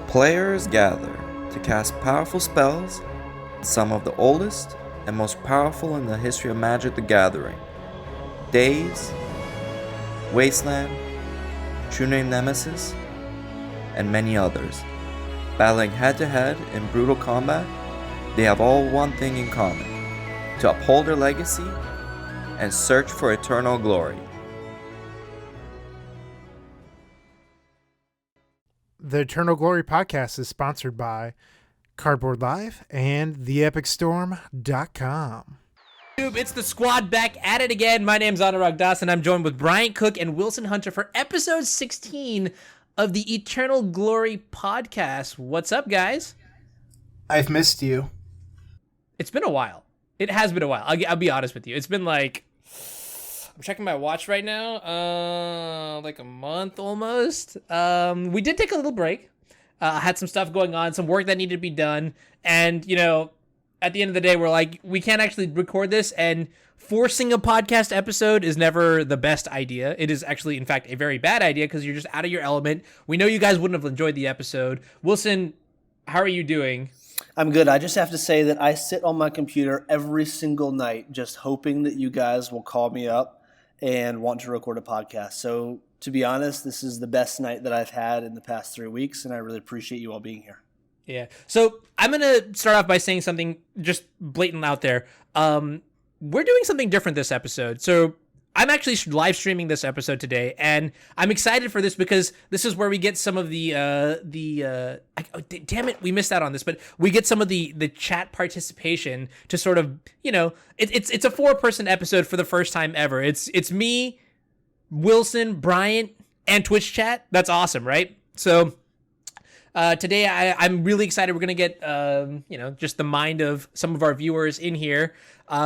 Players gather to cast powerful spells, some of the oldest and most powerful in the history of Magic the Gathering. Daze, Wasteland, True Name Nemesis, and many others. Battling head-to-head in brutal combat, they have all one thing in common: to uphold their legacy and search for eternal glory. The Eternal Glory podcast is sponsored by Cardboard Live and TheEpicStorm.com. It's the squad back at it again. My name's Anurag Das, and I'm joined with Bryant Cook and Wilson Hunter for episode 16 of the Eternal Glory podcast. What's up, guys? I've missed you. It's been a while. It has been a while. I'll be honest with you. It's been like, I'm checking my watch right now, like a month almost. We did take a little break. I had some stuff going on, some work that needed to be done. And, you know, at the end of the day, we're like, we can't actually record this, and forcing a podcast episode is never the best idea. It is actually, in fact, a very bad idea because you're just out of your element. We know you guys wouldn't have enjoyed the episode. Wilson, how are you doing? I'm good. I just have to say that I sit on my computer every single night just hoping that you guys will call me up and want to record a podcast. So, to be honest, this is the best night that I've had in the past 3 weeks, and I really appreciate you all being here. Yeah. So I'm going to start off by saying something just blatant out there. We're doing something different this episode. So I'm actually live streaming this episode today, and I'm excited for this because this is where we get some of damn it, we missed out on this, but we get some of the chat participation to sort of, you know, it's a 4-person episode for the first time ever. It's me, Wilson, Bryant, and Twitch chat. That's awesome, right? So today I'm really excited. We're going to get, just the mind of some of our viewers in here.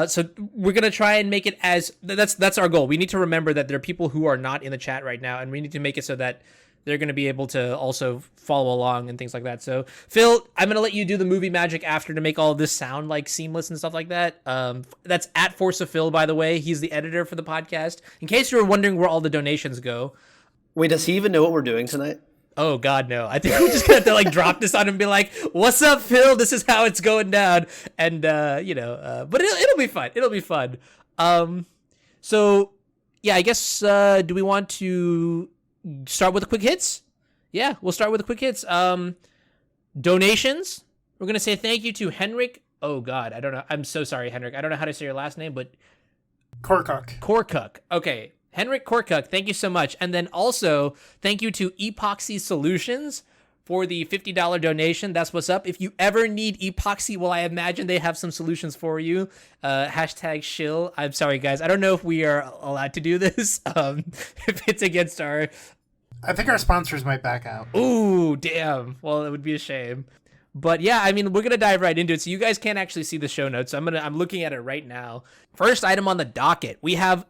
So we're going to try and make it that's our goal. We need to remember that there are people who are not in the chat right now, and we need to make it so that they're going to be able to also follow along and things like that. So Phil, I'm going to let you do the movie magic after to make all of this sound like seamless and stuff like that. That's at Force of Phil, by the way. He's the editor for the podcast. In case you were wondering where all the donations go. Wait, does he even know what we're doing tonight? Oh, God, no. I think we're just going to drop this on him and be like, what's up, Phil? This is how it's going down. And, but it'll be fun. It'll be fun. So, yeah, I guess, do we want to start with the quick hits? Yeah, we'll start with the quick hits. Donations. We're going to say thank you to Henrik. Oh, God, I don't know. I'm so sorry, Henrik. I don't know how to say your last name, but... Korkuk. Okay. Henrik Korkuk, thank you so much. And then also, thank you to Epoxy Solutions for the $50 donation. That's what's up. If you ever need epoxy, well, I imagine they have some solutions for you. Hashtag shill. I'm sorry, guys. I don't know if we are allowed to do this. If it's against our... I think our sponsors might back out. Ooh, damn. Well, it would be a shame. But yeah, I mean, we're going to dive right into it. So you guys can't actually see the show notes. So I'm looking at it right now. First item on the docket. We have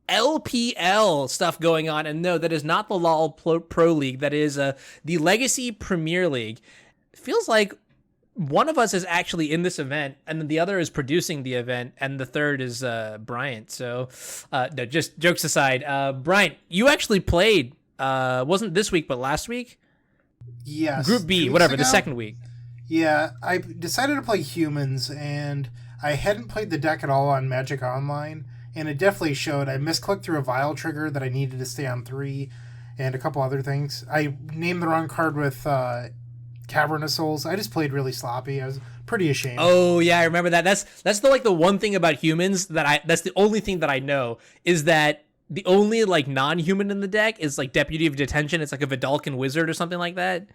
LPL stuff going on, and no, that is not the LOL Pro League. That is the Legacy Premier League. It feels like one of us is actually in this event, and then the other is producing the event, and the third is Bryant. So, no, just jokes aside, Bryant, you actually played, wasn't this week, but last week? Yes. Group B, whatever, the second week. Yeah, I decided to play humans, and I hadn't played the deck at all on Magic Online. And it definitely showed. I misclicked through a Vial trigger that I needed to stay on 3 and a couple other things. I named the wrong card with Cavern of Souls. I just played really sloppy. I was pretty ashamed. Oh, yeah, I remember that. That's the one thing about humans that's the only thing that I know is that the only non-human in the deck is Deputy of Detention. It's like a Vidalcan Wizard or something like that.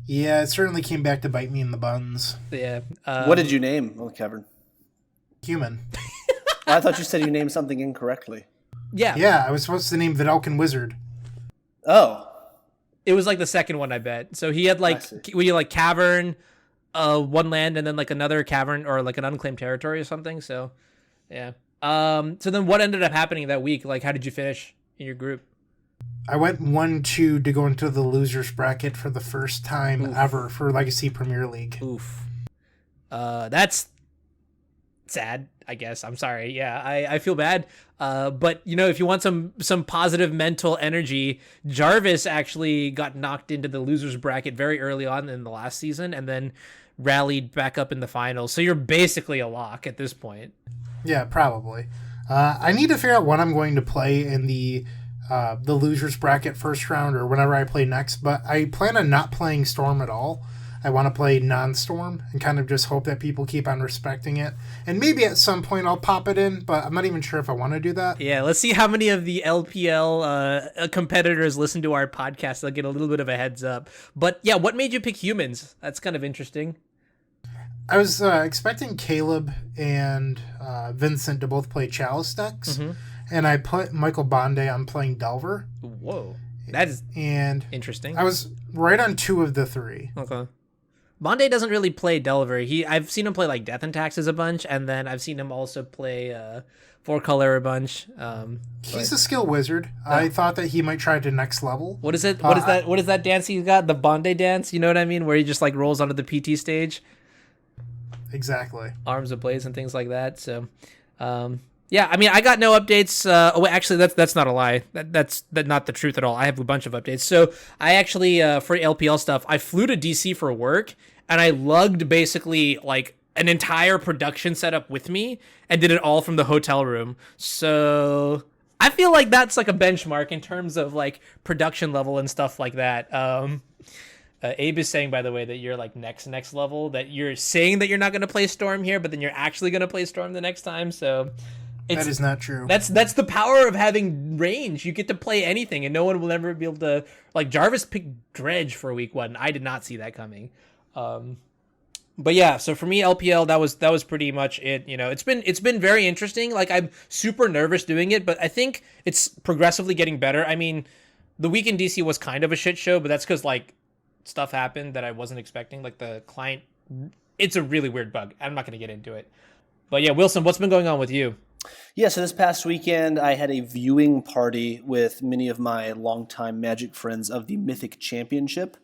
Yeah, it certainly came back to bite me in the buns. Yeah. What did you name, Cavern? Human. I thought you said you named something incorrectly. Yeah. Yeah, I was supposed to name Vidalcan Wizard. Oh. It was the second one, I bet. So he had Cavern, one land, and then another cavern or an unclaimed territory or something. So, yeah. So then what ended up happening that week? How did you finish in your group? I went 1-2 to go into the losers bracket for the first time ever for Legacy Premier League. Oof. That's sad, I guess. I'm sorry. Yeah, I feel bad. But if you want some positive mental energy, Jarvis actually got knocked into the losers bracket very early on in the last season, and then rallied back up in the finals. So you're basically a lock at this point. Yeah, probably. I need to figure out when I'm going to play in the losers bracket first round or whenever I play next. But I plan on not playing Storm at all. I want to play non-Storm and kind of just hope that people keep on respecting it. And maybe at some point I'll pop it in, but I'm not even sure if I want to do that. Yeah, let's see how many of the LPL competitors listen to our podcast. They'll get a little bit of a heads up. But yeah, what made you pick humans? That's kind of interesting. I was expecting Caleb and Vincent to both play Chalice decks, and I put Michael Bondi on playing Delver. Whoa, that is interesting. I was right on 2 of the 3. Okay. Bondi doesn't really play Delver. I've seen him play like Death and Taxes a bunch, and then I've seen him also play 4-color a bunch. He's a skill wizard. I thought that he might try to next level. What is it? What is that dance he's got? The Bondi dance? You know what I mean? Where he just like rolls onto the PT stage. Exactly. Arms ablaze and things like that. So, yeah, I mean, I got no updates. Wait, actually, that's not a lie. That's not the truth at all. I have a bunch of updates. So I actually, for LPL stuff, I flew to DC for work, and I lugged basically like an entire production setup with me and did it all from the hotel room. So I feel like that's like a benchmark in terms of like production level and stuff like that. Abe is saying, by the way, that you're like next level, that you're saying that you're not going to play Storm here, but then you're actually going to play Storm the next time. So that is not true. That's the power of having range. You get to play anything, and no one will ever be able to. Like Jarvis picked Dredge for week 1. I did not see that coming. But yeah, so for me, LPL, that was pretty much it. It's been very interesting. Like I'm super nervous doing it, but I think it's progressively getting better. I mean, the week in DC was kind of a shit show, but that's because like stuff happened that I wasn't expecting. Like the client, it's a really weird bug. I'm not going to get into it. But yeah, Wilson, what's been going on with you? Yeah, so this past weekend I had a viewing party with many of my longtime Magic friends of the Mythic Championship.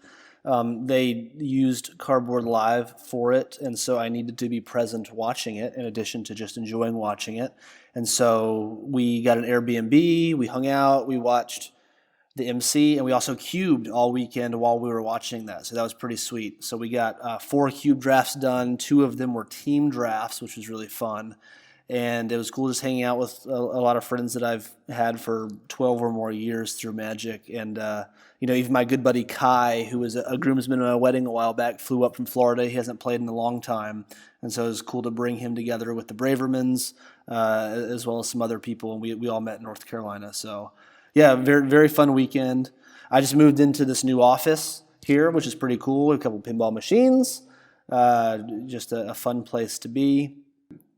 They used Cardboard Live for it, and so I needed to be present watching it in addition to just enjoying watching it. And so we got an Airbnb, we hung out, we watched the MC, and we also cubed all weekend while we were watching that. So that was pretty sweet. So we got 4 cube drafts done. 2 of them were team drafts, which was really fun. And it was cool just hanging out with a lot of friends that I've had for 12 or more years through Magic. And, even my good buddy Kai, who was a groomsman at my wedding a while back, flew up from Florida. He hasn't played in a long time. And so it was cool to bring him together with the Bravermans, as well as some other people. And we all met in North Carolina. So, yeah, very, very fun weekend. I just moved into this new office here, which is pretty cool. A couple pinball machines, just a fun place to be.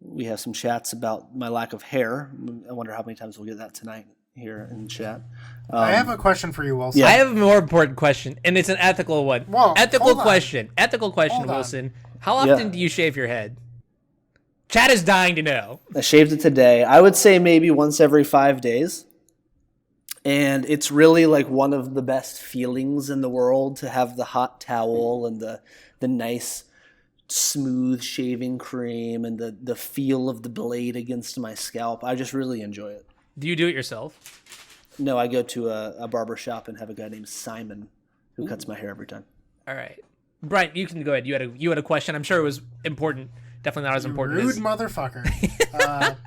We have some chats about my lack of hair. I wonder how many times we'll get that tonight here in the chat. I have a question for you, Wilson. Yeah. I have a more important question, and it's an ethical one. Whoa, ethical question, Wilson. How often do you shave your head? Chat is dying to know. I shaved it today. I would say maybe once every 5 days. And it's really like one of the best feelings in the world to have the hot towel and the nice smooth shaving cream and the feel of the blade against my scalp. I just really enjoy it. Do you do it yourself? No, I go to a barber shop and have a guy named Simon who cuts my hair every time. All right. Brian, you can go ahead. You had a question. I'm sure it was important. Definitely not as important rude as... motherfucker.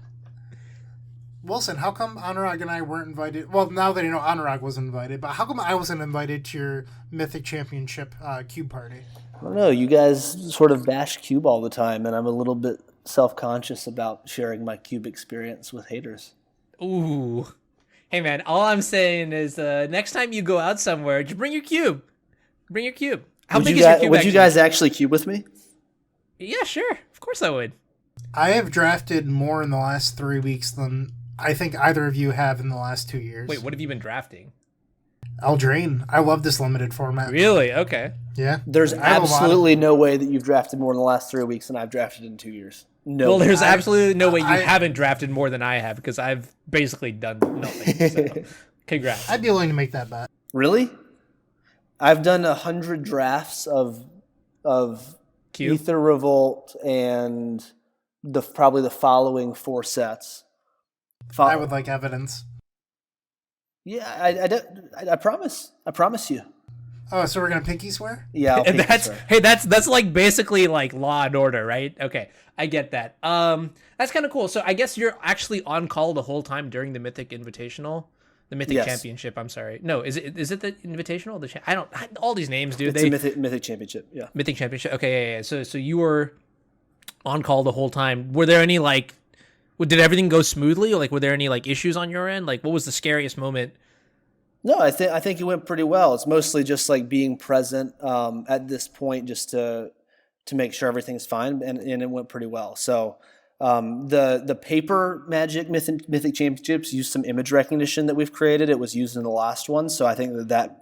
Wilson, how come Anurag and I weren't invited? Well, now that I know Anurag wasn't invited, but how come I wasn't invited to your Mythic Championship cube party? I don't know. You guys sort of bash cube all the time, and I'm a little bit self-conscious about sharing my cube experience with haters. Ooh. Hey, man, all I'm saying is next time you go out somewhere, just bring your cube. Bring your cube. How big is your cube? Would you guys actually cube with me? Yeah, sure. Of course I would. I have drafted more in the last 3 weeks than I think either of you have in the last 2 years. Wait, what have you been drafting? Eldraine. I love this limited format. Really? Okay. Yeah. There's absolutely no way that you've drafted more in the last 3 weeks than I've drafted in 2 years. No. Well, there's absolutely no way you haven't drafted more than I have because I've basically done nothing. So, congrats. I'd be willing to make that bet. Really? I've done 100 drafts of Cube? Ether Revolt and probably the following 4 sets. I would like evidence. Yeah, I promise. I promise you. Oh, so we're gonna pinky swear? Yeah, I'll pinky that's swear. that's like basically like Law and Order, right? Okay, I get that. That's kind of cool. So I guess you're actually on call the whole time during the Mythic Invitational, the Mythic Yes. Championship. I'm sorry, no, is it the Invitational? I don't all these names, dude. It's a Mythic Championship. Yeah. Mythic Championship. Okay, yeah. So you were on call the whole time. Were there any like, did everything go smoothly? Or like, were there any like issues on your end? Like, what was the scariest moment? No, I think it went pretty well. It's mostly just like being present at this point, just to make sure everything's fine, and it went pretty well. So the paper Magic Mythic Championships used some image recognition that we've created. It was used in the last one, so I think that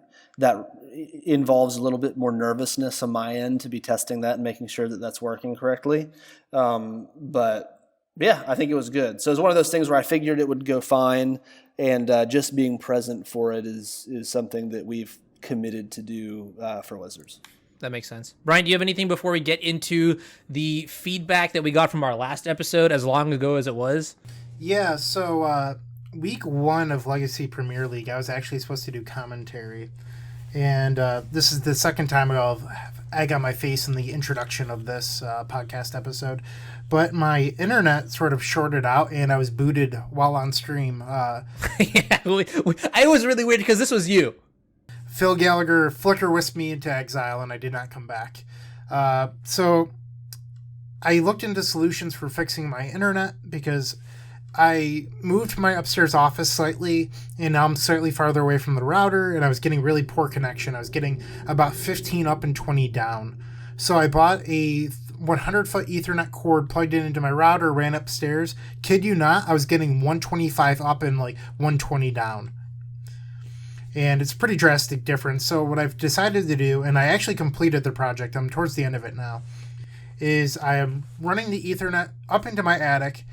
involves a little bit more nervousness on my end to be testing that and making sure that that's working correctly. But yeah, I think it was good. So it's one of those things where I figured it would go fine, and just being present for it is something that we've committed to do for Wizards. That makes sense. Brian, do you have anything before we get into the feedback that we got from our last episode, as long ago as it was? Yeah, so week 1 of Legacy Premier League, I was actually supposed to do commentary. And this is the second time I'll have egg on my face in the introduction of this podcast episode. But my internet sort of shorted out, and I was booted while on stream. Yeah, it was really weird because this was you. Phil Gallagher flicker whisked me into exile, and I did not come back. So I looked into solutions for fixing my internet because I moved my upstairs office slightly, and now I'm slightly farther away from the router, and I was getting really poor connection. I was getting about 15 up and 20 down. So I bought a 100-foot Ethernet cord, plugged it into my router, ran upstairs. Kid you not, I was getting 125 up and like 120 down. And it's a pretty drastic difference. So what I've decided to do, and I actually completed the project, I'm towards the end of it now, is I am running the Ethernet up into my attic,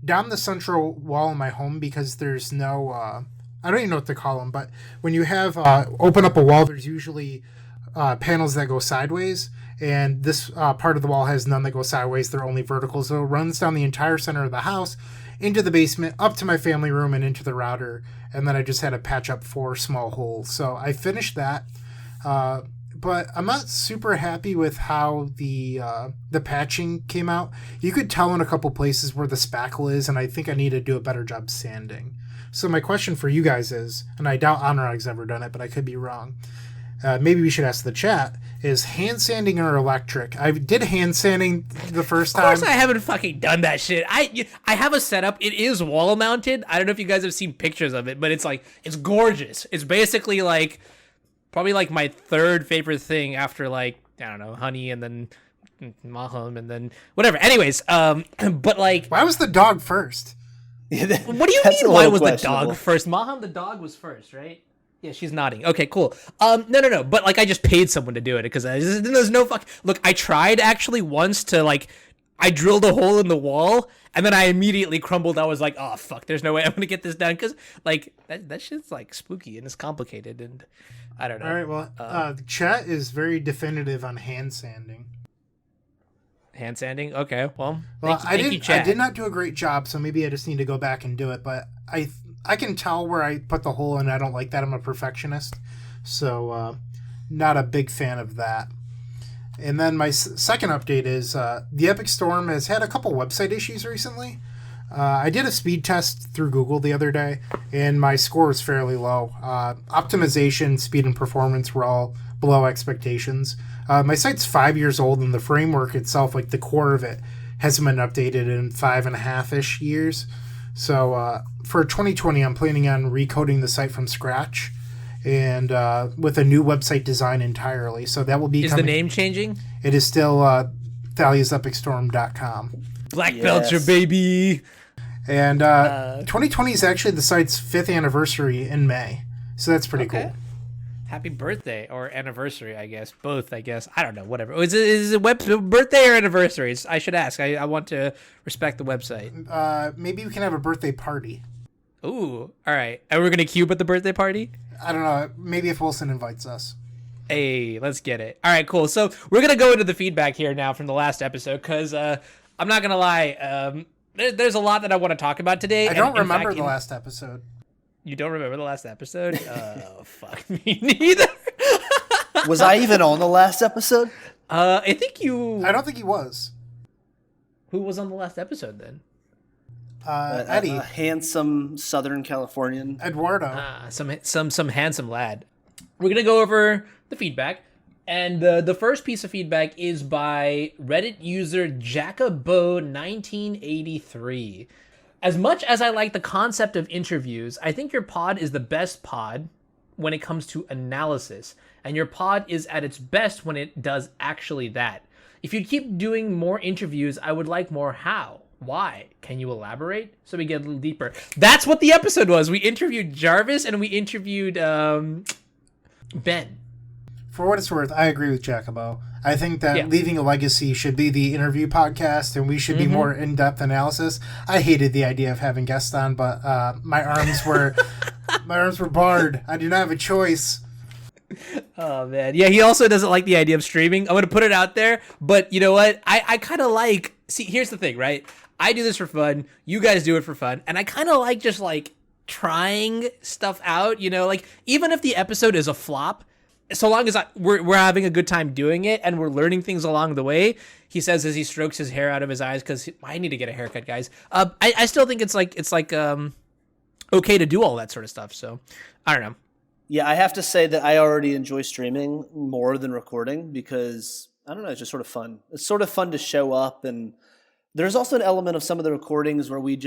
down the central wall in my home, because there's no, I don't even know what to call them, but when you have open up a wall, there's usually panels that go sideways, and this part of the wall has none that go sideways. They're only vertical, so it runs down the entire center of the house, into the basement, up to my family room, and into the router, and then I just had to patch up 4 small holes. So I finished that, but I'm not super happy with how the patching came out. You could tell in a couple places where the spackle is, and I think I need to do a better job sanding. So my question for you guys is, and I doubt Anurag's ever done it, but I could be wrong. Maybe we should ask the chat, is hand sanding or electric? I did hand sanding the first time. Of course I haven't fucking done that shit. I have a setup. It is wall mounted. I don't know if you guys have seen pictures of it, but it's like, it's gorgeous. It's basically like, probably like my 3rd favorite thing after like, I don't know, honey and then Maham and then whatever. Anyways, but like. Why was the dog first? What do you mean why was the dog first? Maham the dog was first, right? Yeah, she's nodding. Okay, cool. No. But like, I just paid someone to do it because there's no fuck. Look, I tried actually once to like, I drilled a hole in the wall and then I immediately crumbled. I was like, oh fuck, there's no way I'm gonna get this done because like that shit's like spooky and it's complicated and I don't know. All right, well, the chat is very definitive on hand sanding. Hand sanding? Okay, well, I did not do a great job, so maybe I just need to go back and do it. But I can tell where I put the hole, and I don't like that. I'm a perfectionist, so not a big fan of that. And then my second update is the Epic Storm has had a couple website issues recently. I did a speed test through Google the other day, and my score was fairly low. Optimization, speed, and performance were all below expectations. My site's 5 years old, and the framework itself, like the core of it, hasn't been updated in 5.5-ish years. So for 2020, I'm planning on recoding the site from scratch and with a new website design entirely. So that will be Is the name changing? It is still Thalia'sEpicStorm.com. Black Belcher, baby! And 2020 is actually the site's 5th anniversary in May. So that's pretty cool. Happy birthday or anniversary, I guess. Both, I guess. I don't know, whatever. Is it birthday or anniversary? I should ask. I want to respect the website. Maybe we can have a birthday party. Ooh, all right. And we're going to cube at the birthday party? I don't know. Maybe if Wilson invites us. Hey, let's get it. All right, cool. So we're going to go into the feedback here now from the last episode because I'm not gonna lie. There's a lot that I want to talk about today. I don't remember the last episode. You don't remember the last episode? Oh, fuck me neither. Was I even on the last episode? I think you. I don't think he was. Who was on the last episode then? Eddie. A handsome Southern Californian. Eduardo. Some handsome lad. We're gonna go over the feedback, and the first piece of feedback is by Reddit user Jacabo1983. As much as I like the concept of interviews, I think your pod is the best pod when it comes to analysis, and your pod is at its best when it does actually that. If you keep doing more interviews, I would like more. How? Why? Can you elaborate? So we get a little deeper. That's what the episode was. We interviewed Jarvis and we interviewed Ben. For what it's worth, I agree with Jacobo. I think that Yeah. Leaving a Legacy should be the interview podcast, and we should be more in-depth analysis. I hated the idea of having guests on, but my arms were barred. I do not have a choice. Oh, man. Yeah, he also doesn't like the idea of streaming. I'm going to put it out there, but you know what? I kind of like... See, here's the thing, right? I do this for fun. You guys do it for fun. And I kind of like just, like, trying stuff out, you know? Like, even if the episode is a flop, so long as we're having a good time doing it and we're learning things along the way, he says as he strokes his hair out of his eyes, because I need to get a haircut, guys. I still think it's okay to do all that sort of stuff. So, I don't know. Yeah, I have to say that I already enjoy streaming more than recording because, I don't know, it's just sort of fun. It's sort of fun to show up, and there's also an element of some of the recordings where we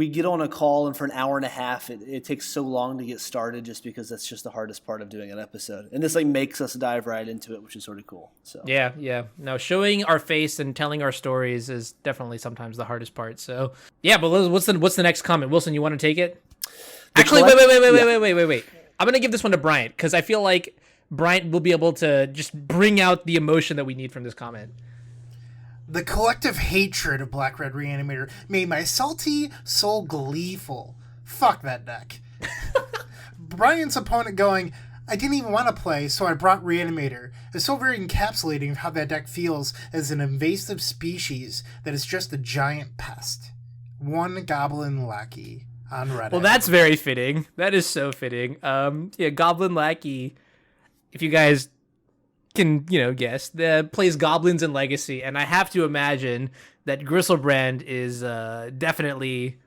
get on a call, and for an hour and a half, it takes so long to get started just because that's just the hardest part of doing an episode. And this like makes us dive right into it, which is sort of cool. So Yeah. No, showing our face and telling our stories is definitely sometimes the hardest part. So yeah, but what's the next comment? Wilson, you want to take it? Actually, wait. I'm going to give this one to Bryant because I feel like Bryant will be able to just bring out the emotion that we need from this comment. The collective hatred of Black Red Reanimator made my salty soul gleeful. Fuck that deck. Brian's opponent going, I didn't even want to play, so I brought Reanimator. It's so very encapsulating of how that deck feels as an invasive species that is just a giant pest. One goblin lackey. On Reddit. Well, that's very fitting. That is so fitting. Yeah, Goblin Lackey, if you guys can, guess, plays goblins in Legacy, and I have to imagine that Gristlebrand is definitely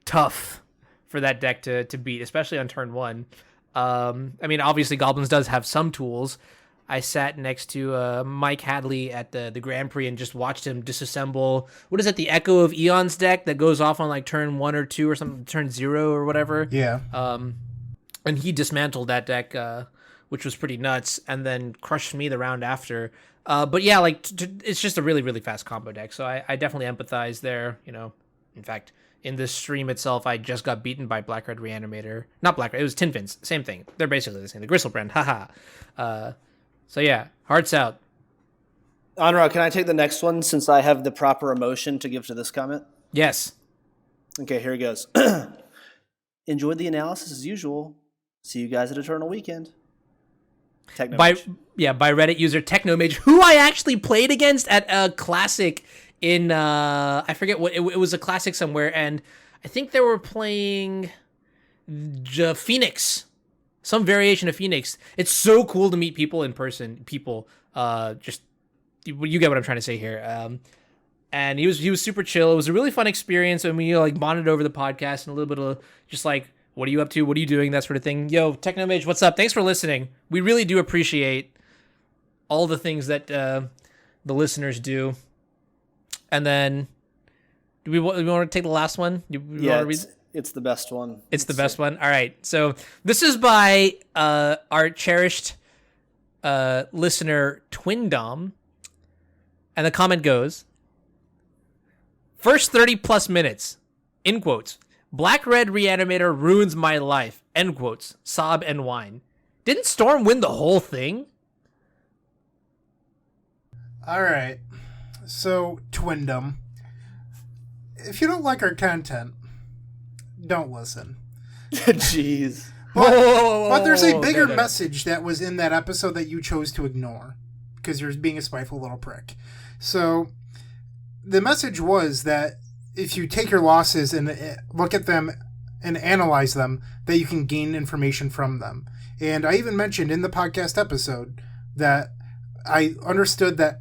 tough for that deck to beat, especially on turn one. I mean, obviously, Goblins does have some tools. I sat next to Mike Hadley at the Grand Prix and just watched him disassemble. What is it? The Echo of Eon's deck that goes off on like turn 1 or 2 or something, turn 0 or whatever. Yeah. And he dismantled that deck, which was pretty nuts, and then crushed me the round after. But yeah, like it's just a really, really fast combo deck. So I definitely empathize there. In fact, in this stream itself, I just got beaten by Black Red Reanimator. Not Black Red, it was Tin Fins. Same thing. They're basically the same. The Gristlebrand. Haha. So yeah, hearts out. Anurag, can I take the next one since I have the proper emotion to give to this comment? Yes. Okay, here it goes. Enjoyed the analysis as usual. See you guys at Eternal Weekend. By Reddit user Technomage, who I actually played against at a classic in I forget what it was, a classic somewhere, and I think they were playing Phoenix. Some variation of Phoenix. It's so cool to meet people in person. People, just you get what I'm trying to say here. And he was super chill. It was a really fun experience, and we bonded over the podcast and a little bit of just like, what are you up to? What are you doing? That sort of thing. Yo, Technomage, what's up? Thanks for listening. We really do appreciate all the things that the listeners do. And then, do we want to take the last one? It's the best one. It's the best one. All right. So this is by our cherished listener, Twindom. And the comment goes, first 30 plus minutes, in quotes, Black Red Reanimator ruins my life, end quotes, sob and whine. Didn't Storm win the whole thing? All right. So, Twindom, if you don't like our content, don't listen. Jeez. But there's a bigger message that was in that episode that you chose to ignore because you're being a spiteful little prick. So, the message was that if you take your losses and look at them and analyze them, that you can gain information from them. And I even mentioned in the podcast episode that I understood that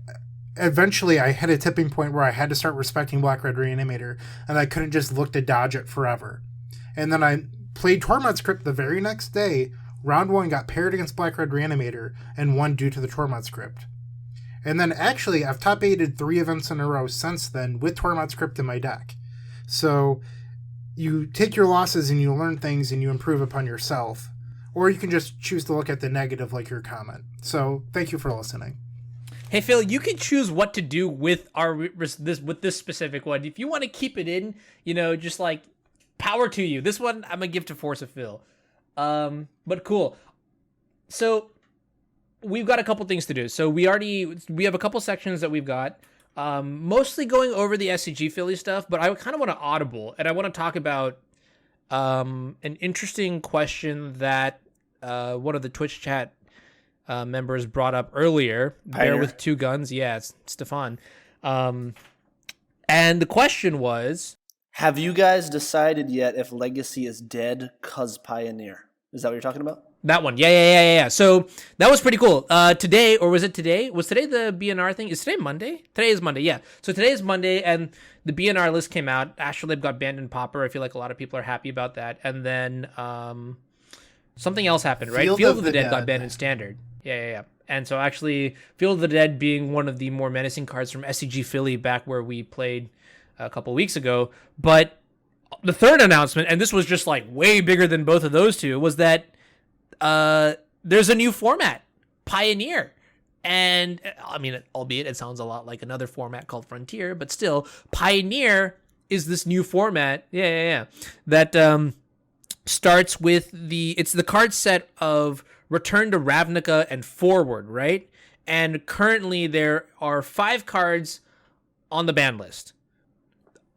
eventually I hit a tipping point where I had to start respecting Black Red Reanimator, and I couldn't just look to dodge it forever. And then I played Torment Script the very next day. Round 1 got paired against Black Red Reanimator and won due to the Torment Script. And then actually I've top 8'd 3 events in a row since then with Torment Script in my deck. So you take your losses and you learn things and you improve upon yourself. Or you can just choose to look at the negative like your comment. So thank you for listening. Hey Phil, you can choose what to do with this specific one. If you want to keep it in, just like power to you. This one I'm gonna give to Force of Phil. But cool. So we've got a couple things to do. So we have a couple sections that we've got. Mostly going over the SCG Philly stuff, but I kind of want to audible and I want to talk about an interesting question that one of the Twitch chat members brought up earlier. Bear with two guns. Yeah, it's Stefan. And the question was, have you guys decided yet if Legacy is dead cause Pioneer? Is that what you're talking about? That one. Yeah. So that was pretty cool. Today, or was it today? Was today the BNR thing? Is today Monday? Today is Monday, yeah. So today is Monday, and the BNR list came out. Astrolabe got banned in Pauper. I feel like a lot of people are happy about that. And then something else happened, right? Field of the Dead got banned in Standard. Yeah. And so actually, Field of the Dead being one of the more menacing cards from SCG Philly back where we played a couple weeks ago. But the third announcement, and this was just like way bigger than both of those two, was that there's a new format, Pioneer. And I mean, albeit it sounds a lot like another format called Frontier, but still, Pioneer is this new format. Yeah. That starts with it's the card set of Return to Ravnica and Forward, right? And currently there are 5 cards on the ban list.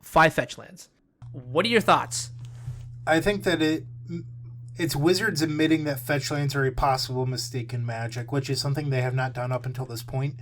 5 fetch lands. What are your thoughts? I think that it's Wizards admitting that fetch lands are a possible mistake in Magic, which is something they have not done up until this point.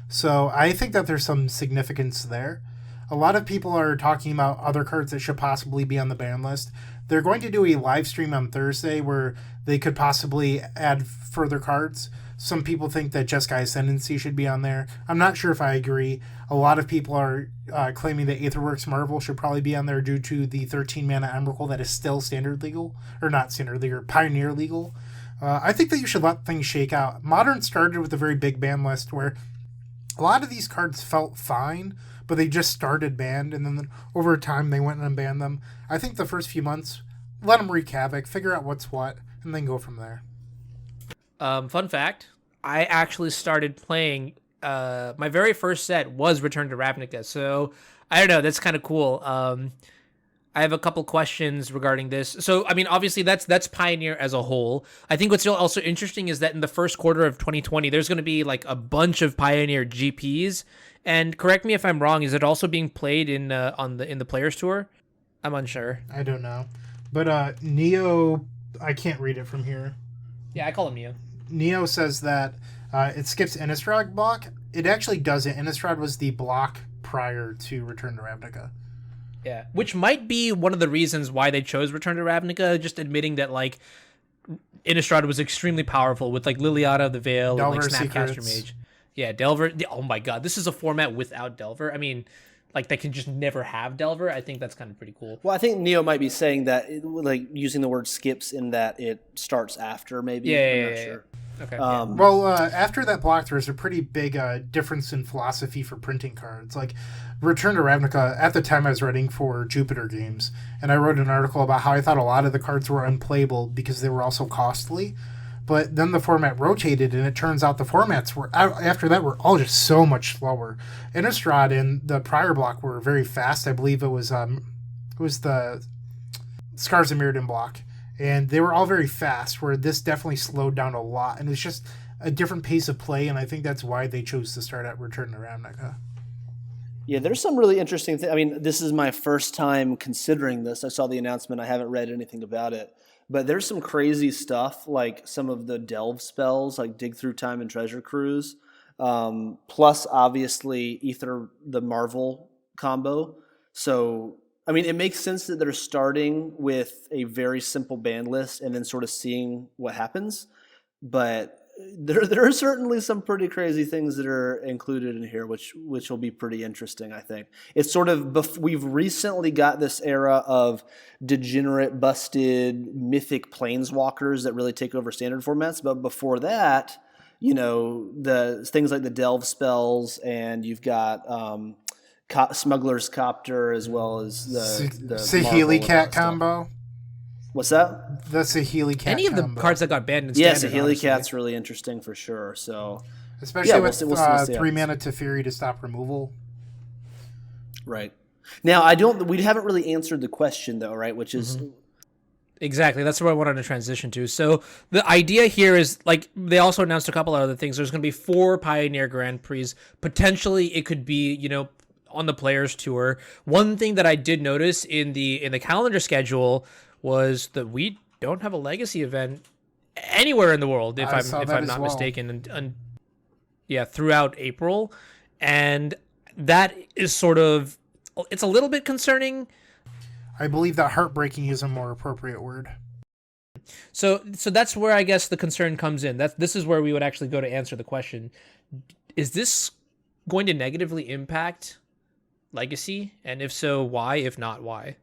So I think that there's some significance there. A lot of people are talking about other cards that should possibly be on the ban list. They're going to do a live stream on Thursday where they could possibly add further cards. Some people think that Jeskai Ascendancy should be on there. I'm not sure if I agree. A lot of people are claiming that Aetherworks Marvel should probably be on there due to the 13 mana Emrakul that is still standard legal. Or not standard legal, Pioneer legal. I think that you should let things shake out. Modern started with a very big ban list where a lot of these cards felt fine, but they just started banned, and then over time they went and unbanned them. I think the first few months, let them wreak havoc, figure out what's what, and then go from there. Fun fact, I actually started playing, my very first set was Return to Ravnica, so I don't know, that's kind of cool. I have a couple questions regarding this. So, I mean, obviously that's Pioneer as a whole. I think what's also interesting is that in the first quarter of 2020, there's going to be like a bunch of Pioneer GPs. And correct me if I'm wrong, is it also being played in the Players Tour? I'm unsure. I don't know. But Neo, I can't read it from here. Yeah, I call him Neo. Neo says that it skips Innistrad block. It actually doesn't. Innistrad was the block prior to Return to Ravnica. Yeah, which might be one of the reasons why they chose Return to Ravnica, just admitting that, like, Innistrad was extremely powerful with, like, Liliana of the Veil Delver, and, like, Snapcaster Secrets. Mage. Yeah, Delver. Oh, my God. This is a format without Delver. I mean, like, they can just never have Delver. I think that's kind of pretty cool. Well, I think Neo might be saying that, like, using the word skips in that it starts after, maybe. I'm not sure. Okay. Well, after that block, there's a pretty big difference in philosophy for printing cards. Like, Return to Ravnica, at the time I was writing for Jupiter Games, and I wrote an article about how I thought a lot of the cards were unplayable because they were also costly. But then the format rotated, and it turns out the formats were, after that, were all just so much slower. Innistrad and the prior block were very fast. I believe it was the Scars of Mirrodin block. And they were all very fast, where this definitely slowed down a lot. And it's just a different pace of play, and I think that's why they chose to start at Return to Ravnica. Yeah, there's some really interesting things. I mean, this is my first time considering this. I saw the announcement. I haven't read anything about it. But there's some crazy stuff, like some of the delve spells, like Dig Through Time and Treasure Cruise. Plus, obviously, the Marvel combo. So, I mean, it makes sense that they're starting with a very simple ban list and then sort of seeing what happens. But there are certainly some pretty crazy things that are included in here, which will be pretty interesting, I think. It's sort of, we've recently got this era of degenerate, busted, mythic planeswalkers that really take over standard formats. But before that, you know, the things like the delve spells, and you've got Smuggler's Copter, as well as the Saheeli Cat combo. What's that? The Saheeli Cat Any of the combo. cards that got banned in Yeah, standard, Saheeli honestly. Cat's really interesting for sure. So, especially with we'll see 3 mana Teferi to stop removal. Right. Now, we haven't really answered the question though, right? Which is Exactly. That's what I wanted to transition to. So the idea here is, like, they also announced a couple of other things. There's going to be 4 Pioneer Grand Prix. Potentially, it could be, you know, on the Players Tour. One thing that I did notice in the calendar schedule was that we don't have a Legacy event anywhere in the world, if I'm not mistaken, and throughout April, and that is sort of, it's a little bit concerning. I believe that heartbreaking is a more appropriate word. So that's where I guess the concern comes in. This is where we would actually go to answer the question: is this going to negatively impact Legacy? And if so, why? If not, why?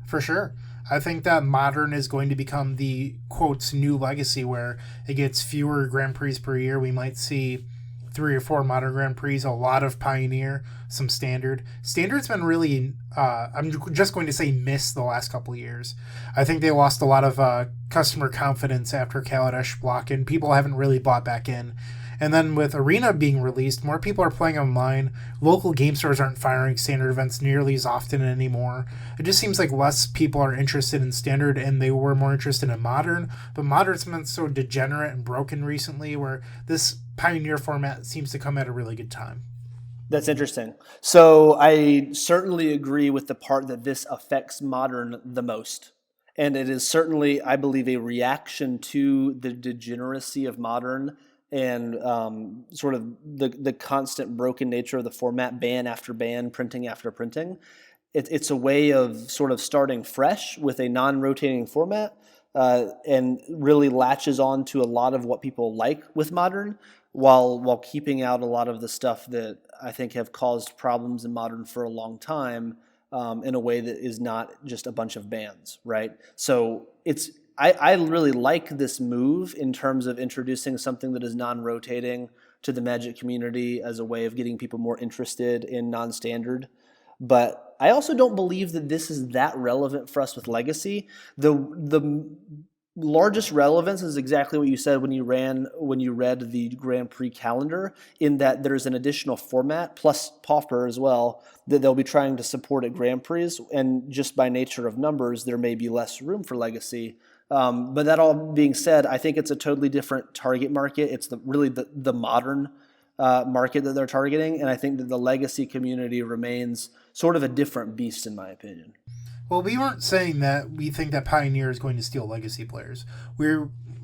For sure. I think that Modern is going to become the, quotes, new Legacy, where it gets fewer Grand Prix per year. We might see 3 or 4 Modern Grand Prix, a lot of Pioneer, some Standard. Standard's been really, I'm just going to say, missed the last couple of years. I think they lost a lot of customer confidence after Kaladesh block, and people haven't really bought back in. And then with Arena being released, more people are playing online. Local game stores aren't firing Standard events nearly as often anymore. It just seems like less people are interested in Standard, and they were more interested in Modern. But Modern's been so degenerate and broken recently, where this Pioneer format seems to come at a really good time. That's interesting. So I certainly agree with the part that this affects Modern the most. And it is certainly, I believe, a reaction to the degeneracy of Modern and sort of the constant broken nature of the format, ban after ban, printing after printing. It's a way of sort of starting fresh with a non-rotating format, and really latches on to a lot of what people like with Modern, while keeping out a lot of the stuff that I think have caused problems in Modern for a long time, in a way that is not just a bunch of bans, right? So I really like this move in terms of introducing something that is non-rotating to the Magic community as a way of getting people more interested in non-standard. But I also don't believe that this is that relevant for us with Legacy. The largest relevance is exactly what you said when you read the Grand Prix calendar, in that there's an additional format plus Pauper as well that they'll be trying to support at Grand Prix, and just by nature of numbers, there may be less room for Legacy. But that all being said, I think it's a totally different target market. It's really the Modern market that they're targeting, and I think that the Legacy community remains sort of a different beast, in my opinion. Well, we weren't saying that we think that Pioneer is going to steal Legacy players.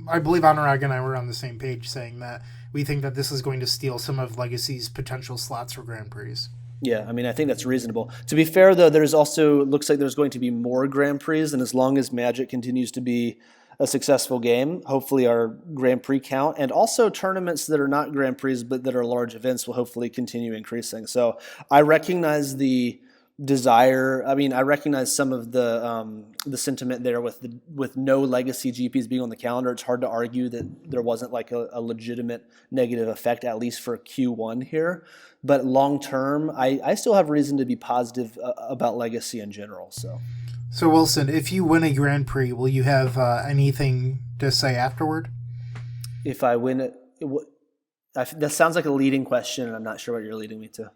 I believe Anurag and I were on the same page saying that we think that this is going to steal some of Legacy's potential slots for Grand Prix. Yeah, I mean, I think that's reasonable. To be fair, though, looks like there's going to be more Grand Prix, and as long as Magic continues to be a successful game, hopefully our Grand Prix count, and also tournaments that are not Grand Prix but that are large events, will hopefully continue increasing. So I recognize the desire. I mean, I recognize some of the sentiment there with no Legacy GPs being on the calendar. It's hard to argue that there wasn't like a legitimate negative effect, at least for Q1 here. But long term, I still have reason to be positive about Legacy in general. So Wilson, if you win a Grand Prix, will you have anything to say afterward? If I win it, that sounds like a leading question, and I'm not sure what you're leading me to.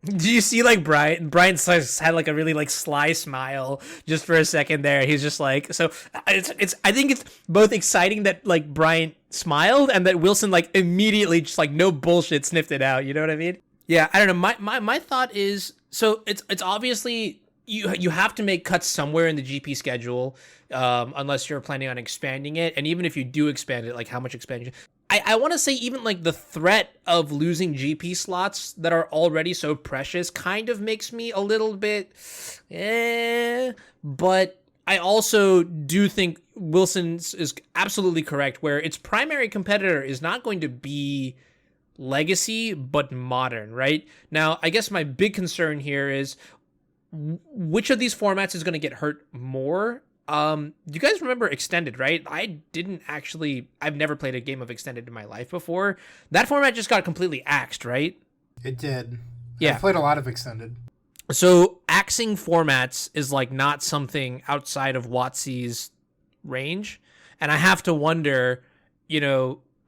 Do you see, like, Brian had like a really like sly smile just for a second there. He's just like, so it's I think it's both exciting that like Brian smiled and that Wilson like immediately just like no bullshit sniffed it out. You know what I mean? Yeah, I don't know. My thought is, so it's obviously you have to make cuts somewhere in the GP schedule, unless you're planning on expanding it. And even if you do expand it, like how much expansion? I want to say even like the threat of losing GP slots that are already so precious kind of makes me a little bit, but I also do think Wilson is absolutely correct where its primary competitor is not going to be Legacy, but Modern, right? Now, I guess my big concern here is which of these formats is going to get hurt more. You guys remember Extended, right? I've never played a game of Extended in my life before. That format just got completely axed, right? It did. Yeah. I played a lot of Extended. So axing formats is like not something outside of WotC's range. And I have to wonder,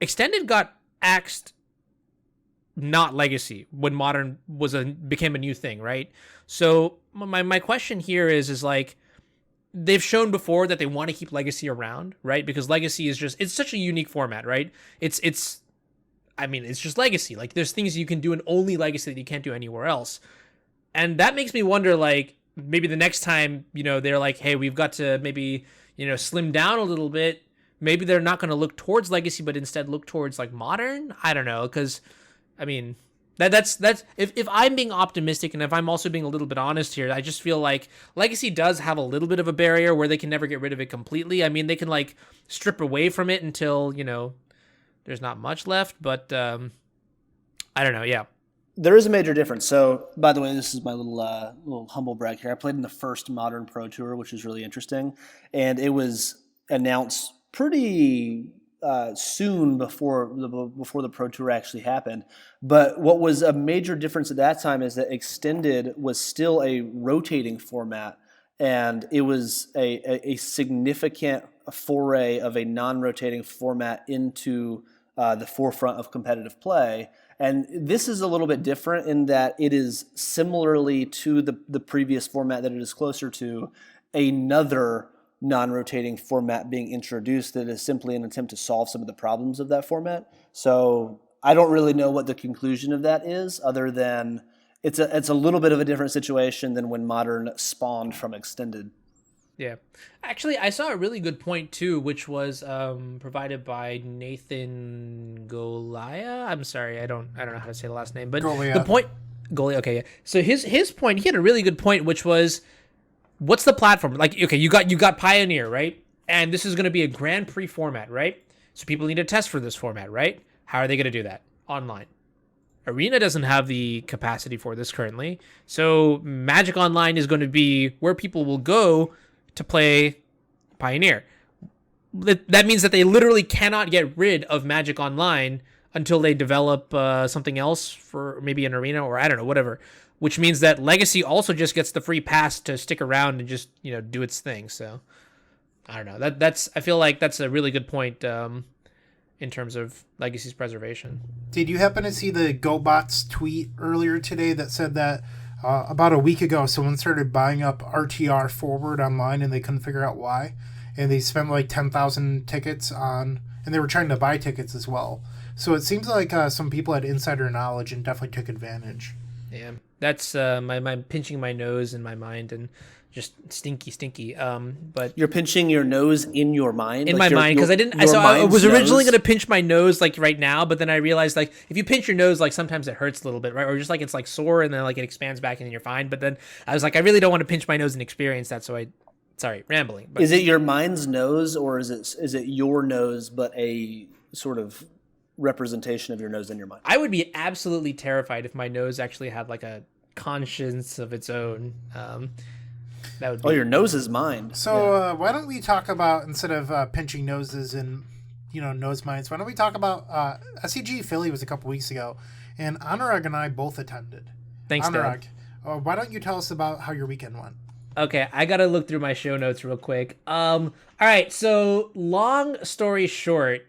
Extended got axed, not Legacy, when Modern became a new thing, right? So my question here is like, they've shown before that they want to keep Legacy around, right? Because Legacy is it's such a unique format, right? It's just Legacy. Like, there's things you can do in only Legacy that you can't do anywhere else. And that makes me wonder, like, maybe the next time, they're like, hey, we've got to maybe, slim down a little bit. Maybe they're not going to look towards Legacy, but instead look towards, like, Modern. I don't know, because, that's if I'm being optimistic and if I'm also being a little bit honest here, I just feel like Legacy does have a little bit of a barrier where they can never get rid of it completely. I mean, they can like strip away from it until, there's not much left, but I don't know. Yeah. There is a major difference. So, by the way, this is my little humble brag here. I played in the first Modern Pro Tour, which is really interesting, and it was announced pretty soon before the Pro Tour actually happened. But what was a major difference at that time is that Extended was still a rotating format, and it was a significant foray of a non-rotating format into the forefront of competitive play. And this is a little bit different in that it is similarly to the previous format that it is closer to another non-rotating format being introduced that is simply an attempt to solve some of the problems of that format. So I don't really know what the conclusion of that is, other than it's a little bit of a different situation than when Modern spawned from Extended. Yeah. Actually, I saw a really good point too, which was provided by Nathan Golaya. I'm sorry, I don't know how to say the last name, but Golia. the point Golia. Okay, yeah. So his point, he had a really good point, which was, what's the platform? Like, okay, you got Pioneer, right? And this is going to be a Grand Prix format, right? So people need to test for this format, right? How are they going to do that? Online. Arena doesn't have the capacity for this currently. So Magic Online is going to be where people will go to play Pioneer. That means that they literally cannot get rid of Magic Online until they develop something else for maybe an Arena or I don't know, whatever. Which means that Legacy also just gets the free pass to stick around and just, do its thing. So I don't know. I feel like that's a really good point in terms of Legacy's preservation. Did you happen to see the GoBots tweet earlier today that said that about a week ago someone started buying up RTR Forward online and they couldn't figure out why, and they spent like 10,000 tickets and they were trying to buy tickets as well. So it seems like some people had insider knowledge and definitely took advantage. Yeah, that's my pinching my nose in my mind and just stinky. But You're pinching your nose in your mind? In my mind, because I was originally going to pinch my nose like right now, but then I realized like if you pinch your nose, like sometimes it hurts a little bit, right? Or just like it's like sore and then like it expands back and then you're fine. But then I was like, I really don't want to pinch my nose and experience that, so sorry, rambling. But is it your mind's nose, or is it your nose but a sort of representation of your nose in your mind? I would be absolutely terrified if my nose actually had like a conscience of its own. That would be... Oh, your nose is mind. So why don't we talk about, instead of pinching noses and nose minds, why don't we talk about SCG Philly was a couple weeks ago, and Anurag and I both attended. Thanks, Anurag. Dad. Why don't you tell us about how your weekend went? Okay, I gotta look through my show notes real quick. All right, so long story short,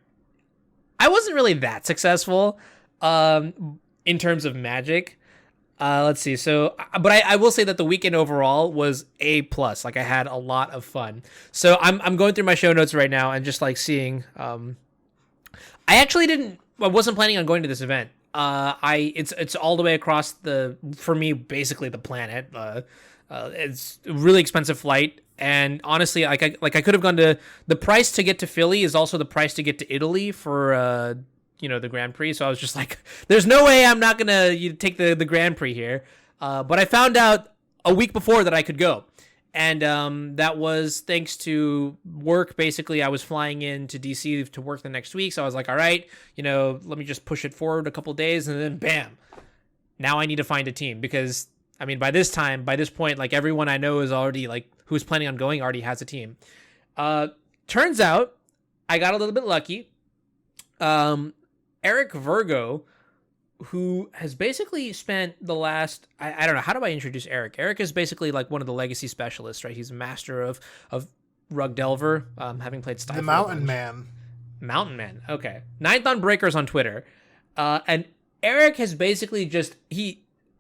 I wasn't really that successful in terms of Magic. Let's see. So, but I will say that the weekend overall was A+. Like, I had a lot of fun. So I'm going through my show notes right now and just like seeing. I wasn't planning on going to this event. It's all the way across for me, basically the planet. It's a really expensive flight. And honestly, I could have gone to, the price to get to Philly is also the price to get to Italy for the Grand Prix. So I was just like, there's no way I'm not gonna take the Grand Prix here. But I found out a week before that I could go. And that was thanks to work. Basically, I was flying into DC to work the next week. So I was like, all right, let me just push it forward a couple of days. And then bam, now I need to find a team. Because, I mean, by this point, like everyone I know is already like who's planning on going already has a team. Turns out I got a little bit lucky. Eric Virgo, who has basically spent the last, I don't know, how do I introduce Eric? Eric is basically like one of the legacy specialists, right? He's a master of Rug Delver, having played Stifle. The Mountain Man. Mountain Man, okay. Ninth on Breakers on Twitter. And Eric has basically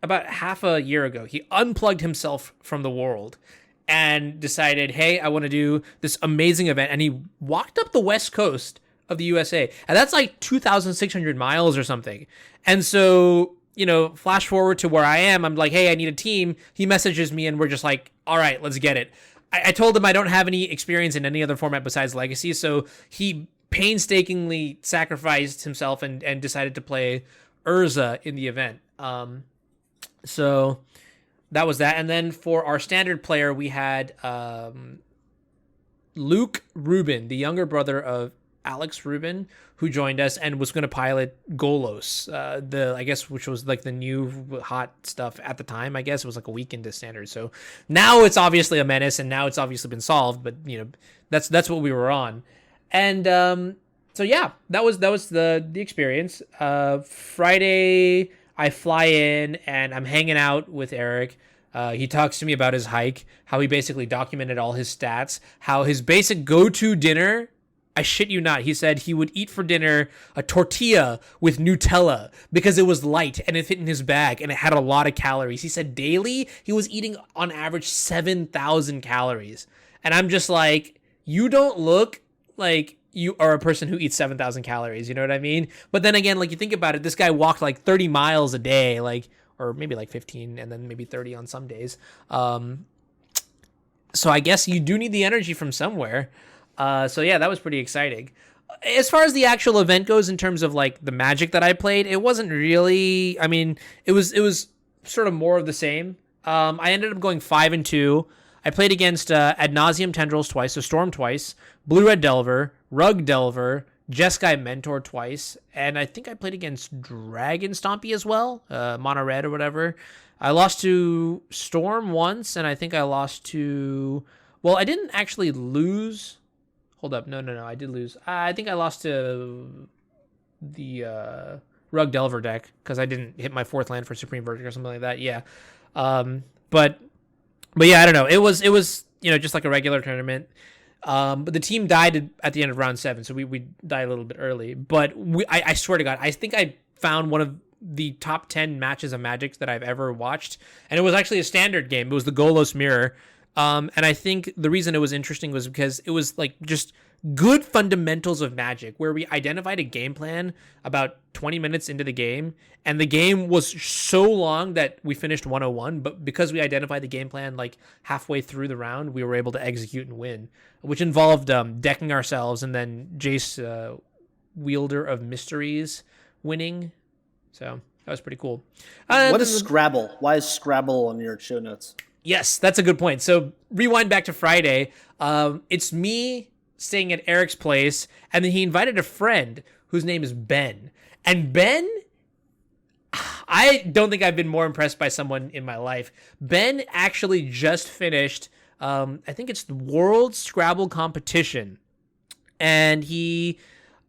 about half a year ago, he unplugged himself from the world and decided, hey, I want to do this amazing event. And he walked up the West Coast of the USA. And that's like 2,600 miles or something. And so, flash forward to where I am. I'm like, hey, I need a team. He messages me and we're just like, all right, let's get it. I told him I don't have any experience in any other format besides Legacy. So he painstakingly sacrificed himself and decided to play Urza in the event. So that was that. And then for our standard player, we had Luke Rubin, the younger brother of Alex Rubin, who joined us and was going to pilot Golos, which was like the new hot stuff at the time. I guess it was like a week into standard. So now it's obviously a menace, and now it's obviously been solved. But that's what we were on, and so yeah, that was the experience. Friday, I fly in and I'm hanging out with Eric. He talks to me about his hike, how he basically documented all his stats, how his basic go-to dinner, I shit you not, he said he would eat for dinner a tortilla with Nutella because it was light and it fit in his bag and it had a lot of calories. He said daily he was eating on average 7,000 calories. And I'm just like, you don't look like you are a person who eats 7,000 calories. You know what I mean? But then again, like you think about it, this guy walked like 30 miles a day, or maybe like 15 and then maybe 30 on some days. So I guess you do need the energy from somewhere. So yeah, that was pretty exciting. As far as the actual event goes, in terms of like the Magic that I played, it wasn't really, I mean, it was sort of more of the same. I ended up going 5-2. I played against Ad Nauseam Tendrils twice, so Storm twice, Blue Red Delver, Rug Delver, Jeskai Mentor twice, and I think I played against Dragon Stompy as well, Mono Red or whatever. I lost to Storm once, and I think I lost to, well, I didn't actually lose. Hold up, no, I did lose. I think I lost to the Rug Delver deck because I didn't hit my 4th land for Supreme Verdict or something like that. Yeah, but yeah, I don't know. It was just like a regular tournament. But the team died at the end of round 7, so we died a little bit early. But I swear to God, I think I found one of the top 10 matches of Magic that I've ever watched, and it was actually a standard game. It was the Golos Mirror. And I think the reason it was interesting was because it was like just good fundamentals of Magic, where we identified a game plan about 20 minutes into the game, and the game was so long that we finished 101, but because we identified the game plan like halfway through the round, we were able to execute and win, which involved decking ourselves and then Jace, Wielder of Mysteries, winning. So that was pretty cool. What is Scrabble? Why is Scrabble on your show notes? Yes, that's a good point. So rewind back to Friday. It's me staying at Eric's place, and then he invited a friend whose name is Ben. And Ben, I don't think I've been more impressed by someone in my life. Ben actually just finished, I think it's the World Scrabble competition, and he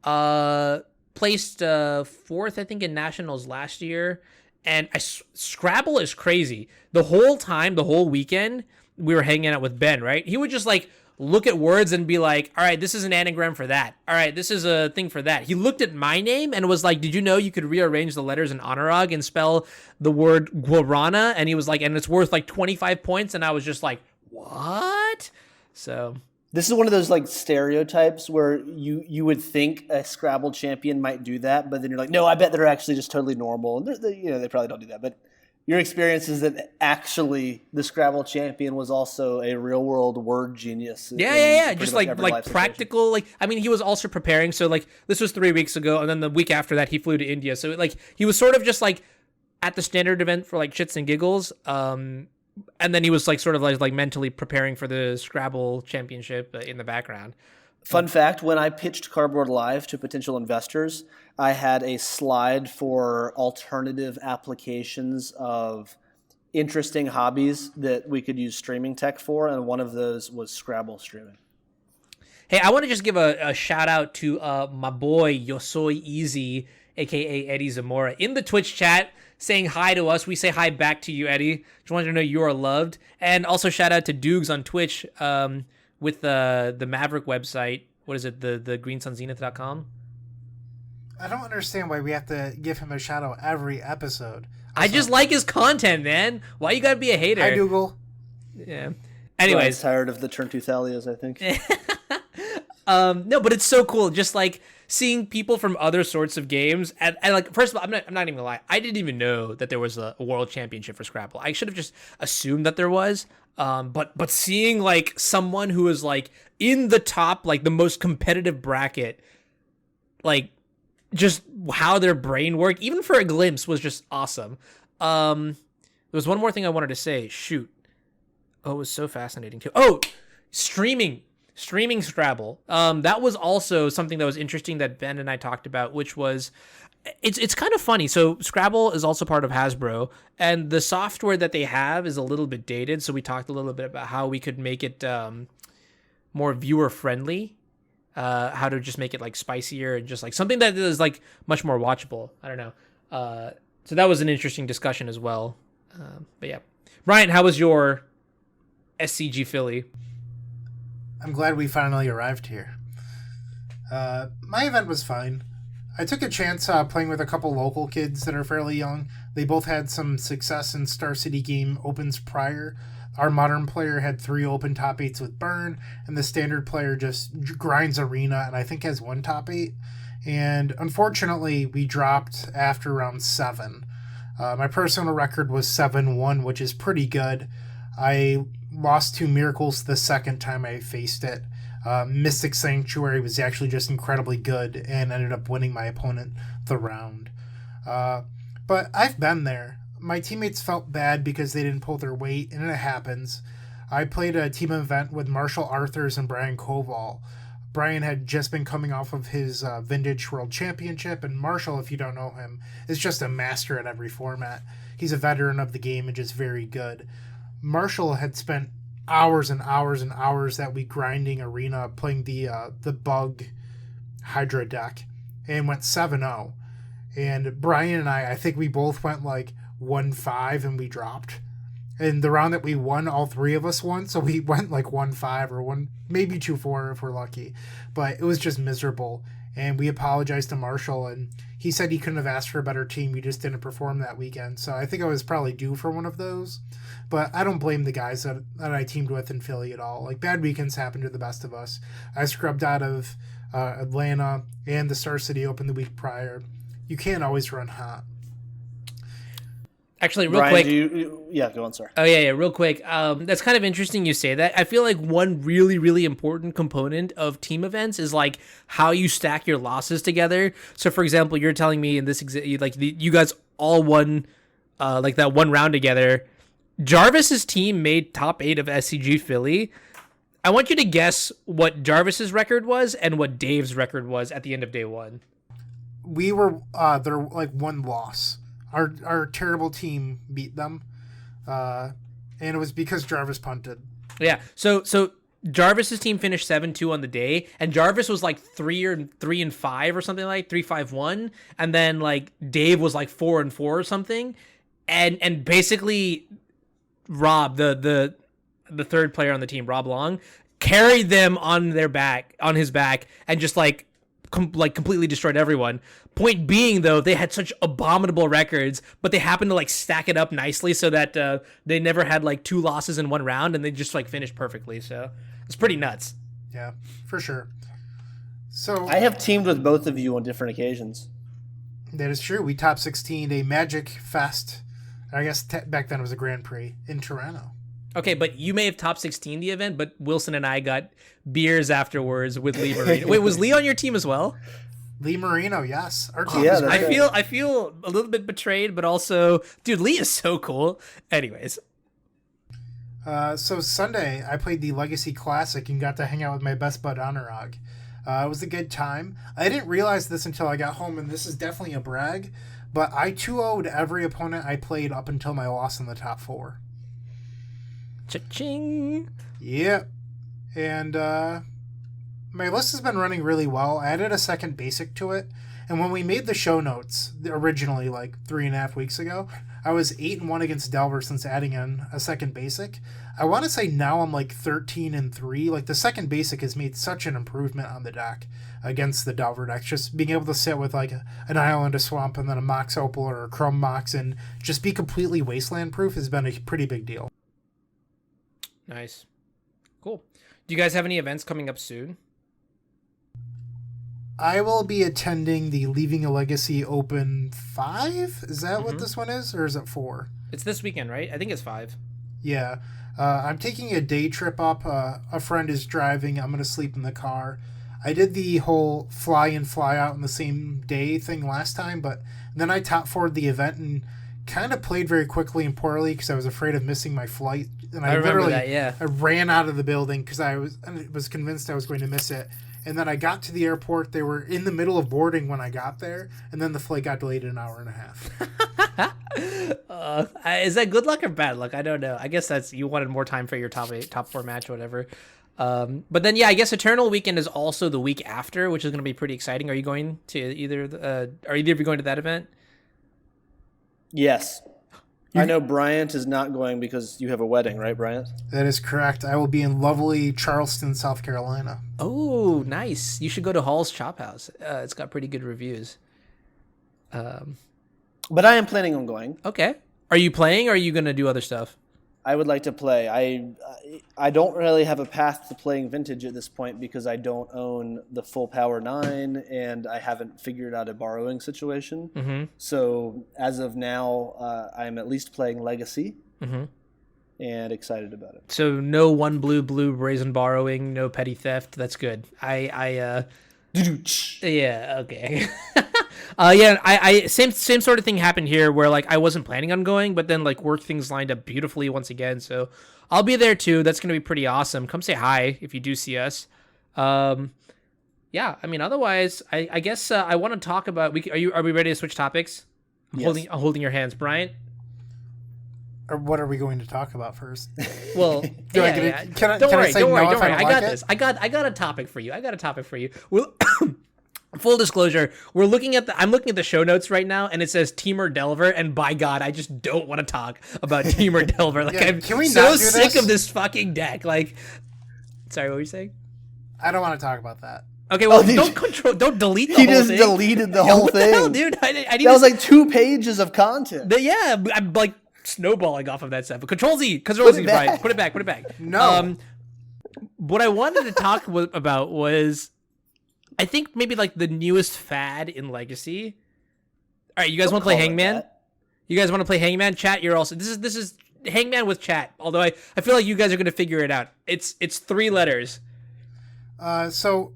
placed 4th, I think, in Nationals last year. And Scrabble is crazy. The whole weekend, we were hanging out with Ben, right? He would just like look at words and be like, all right, this is an anagram for that. All right, this is a thing for that. He looked at my name and was like, did you know you could rearrange the letters in Honorog and spell the word guarana? And he was like, and it's worth like 25 points. And I was just like, what? So this is one of those like stereotypes where you would think a Scrabble champion might do that, but then you're like, no, I bet they're actually just totally normal, and they probably don't do that. But Your experience is that actually the Scrabble champion was also a real world word genius. Yeah. Just like practical. Like, I mean, he was also preparing. So like this was 3 weeks ago. And then the week after that, he flew to India. So like he was sort of just like at the standard event for like shits and giggles. And then he was like sort of like mentally preparing for the Scrabble championship in the background. Fun fact, when I pitched Cardboard Live to potential investors, I had a slide for alternative applications of interesting hobbies that we could use streaming tech for, and one of those was Scrabble streaming. Hey, I want to just give a shout out to my boy Yo Soy Easy, aka Eddie Zamora, in the Twitch chat saying hi to us. We say hi back to you, Eddie. Just wanted to know you are loved. And also shout out to Dukes on Twitch with the Maverick website. What is it? The greensunzenith.com? I don't understand why we have to give him a shout out every episode. I just like his content, man. Why you gotta be a hater? Hi, Dougal. Yeah. Anyways, tired of the turn to Thalias, I think. No, but it's so cool. Just like seeing people from other sorts of games, and like, first of all, I'm not even gonna lie. I didn't even know that there was a world championship for Scrabble. I should have just assumed that there was. But seeing like someone who is like in the top, like the most competitive bracket, like just how their brain worked, even for a glimpse, was just awesome. There was one more thing I wanted to say. Shoot. Oh, it was so fascinating too. Oh, streaming Scrabble. That was also something that was interesting that Ben and I talked about, which was it's kind of funny. So Scrabble is also part of Hasbro, and the software that they have is a little bit dated. So we talked a little bit about how we could make it more viewer friendly, how to just make it like spicier and just like something that is like much more watchable. I don't know. So that was an interesting discussion as well. But yeah, Brian, how was your SCG Philly? I'm glad we finally arrived here. My event was fine. I took a chance playing with a couple local kids that are fairly young. They both had some success in Star City Game Opens prior. Our modern player had 3 open top 8s with Burn, and the standard player just grinds Arena and I think has 1 top 8. And unfortunately, we dropped after round 7. My personal record was 7-1, which is pretty good. I lost to Miracles the second time I faced it. Mystic Sanctuary was actually just incredibly good and ended up winning my opponent the round. But I've been there. My teammates felt bad because they didn't pull their weight, and it happens. I played a team event with Marshall Arthurs and Brian Coval. Brian had just been coming off of his Vintage World Championship, and Marshall, if you don't know him, is just a master at every format. He's a veteran of the game and just very good. Marshall had spent hours and hours and hours that week grinding Arena, playing the Bug Hydra deck, and went 7-0. And Brian and I think we both went like 1-5 and we dropped. And the round that we won, all 3 of us won, so we went like 1-5 or maybe 2-4 if we're lucky. But it was just miserable. And we apologized to Marshall, and he said he couldn't have asked for a better team. We just didn't perform that weekend. So I think I was probably due for one of those. But I don't blame the guys that I teamed with in Philly at all. Like, bad weekends happen to the best of us. I scrubbed out of Atlanta and the Star City Open the week prior. You can't always run hot. Actually, real Brian, quick. Go on, sir. Oh, yeah, real quick. That's kind of interesting you say that. I feel like one really, really important component of team events is like how you stack your losses together. So, for example, you're telling me in this, like you guys all won like that one round together. Jarvis's team made top 8 of SCG Philly. I want you to guess what Jarvis's record was and what Dave's record was at the end of day 1. We were they're like 1 loss. Our terrible team beat them, and it was because Jarvis punted. Yeah, so Jarvis's team finished 7-2 on the day, and Jarvis was like 3-5 or something, like 3-5-1, and then like Dave was like 4-4 or something, and basically Rob, the third player on the team, Rob Long, carried them on his back, and just like completely destroyed everyone. Point being, though, they had such abominable records, but they happened to like stack it up nicely so that they never had like 2 losses in 1 round, and they just like finished perfectly. So it's pretty nuts. Yeah, for sure. So I have teamed with both of you on different occasions. That is true. We top 16 a Magic Fest I guess back then it was a Grand Prix in Toronto. Okay, but you may have top 16 the event, but Wilson and I got beers afterwards with Lee Marino. Wait, was Lee on your team as well? Lee Marino, yes. Our team Yeah, is that's great. I feel a little bit betrayed, but also, dude, Lee is so cool. Anyways. So Sunday, I played the Legacy Classic and got to hang out with my best bud Anurag. It was a good time. I didn't realize this until I got home, and this is definitely a brag, but I 2-0'd every opponent I played up until my loss in the top 4. Cha-ching. Yep. And my list has been running really well. I added a second basic to it, and when we made the show notes originally, like 3.5 weeks ago, I was 8-1 against Delver since adding in a second basic. I want to say now I'm like 13-3. Like the second basic has made such an improvement on the deck against the Delver deck. Just being able to sit with like an Island, a Swamp, and then a Mox Opal or a Chrome Mox and just be completely wasteland proof has been a pretty big deal. Nice. Cool. Do you guys have any events coming up soon? I will be attending the Leaving a Legacy Open 5. Is that what this one is? Or is it 4? It's this weekend, right? I think it's 5. Yeah. I'm taking a day trip up. A friend is driving. I'm going to sleep in the car. I did the whole fly in, fly out in the same day thing last time, but then I top forward the event and kind of played very quickly and poorly because I was afraid of missing my flight. And I remember literally that, yeah. I ran out of the building because I was convinced I was going to miss it. And then I got to the airport. They were in the middle of boarding when I got there, and then the flight got delayed an hour and a half. Is that good luck or bad luck? I don't know. I guess that's you wanted more time for your top 4 match, or whatever. But then, yeah, I guess Eternal Weekend is also the week after, which is going to be pretty exciting. Are you going to are either of you going to that event? Yes. I know Bryant is not going because you have a wedding, right, Bryant? That is correct. I will be in lovely Charleston, South Carolina. Oh, nice. You should go to Hall's Chop House. It's got pretty good reviews. But I am planning on going. Okay. Are you playing, or are you going to do other stuff? I would like to play. I don't really have a path to playing Vintage at this point because I don't own the full Power 9 and I haven't figured out a borrowing situation. Mm-hmm. So as of now, I'm at least playing Legacy and excited about it. So no one blue brazen borrowing, no petty theft. That's good. Yeah, okay. I same sort of thing happened here where like I wasn't planning on going, but then like work things lined up beautifully once again. So I'll be there too. That's gonna be pretty awesome. Come say hi if you do see us. Yeah, I mean otherwise I guess I want to talk about are we ready to switch topics? I'm holding your hands, Bryant. Or what are we going to talk about first? Well, Can don't worry. I say no if I don't I like got it? this. I got a topic for you. Well, full disclosure, I'm looking at the show notes right now, and it says Teamer Delver, and by God, I just don't want to talk about Teamer Delver. Like, Yeah, I'm can we so not do sick this? of this fucking deck. Like, sorry, what were you saying? I don't want to talk about that. Okay, well, Oh, don't delete the He whole just thing. deleted the whole What the thing. hell, dude? I need That was like 2 pages of content. yeah, I'm like snowballing off of that stuff. But Control Z, it back. right? Put it back. No. What I wanted to talk about was, I think maybe like the newest fad in Legacy. All right, you guys want to play call it Hangman? that. You guys want to play Hangman? Chat, you're also this is Hangman with chat. Although I feel like you guys are gonna figure it out. It's 3 letters. So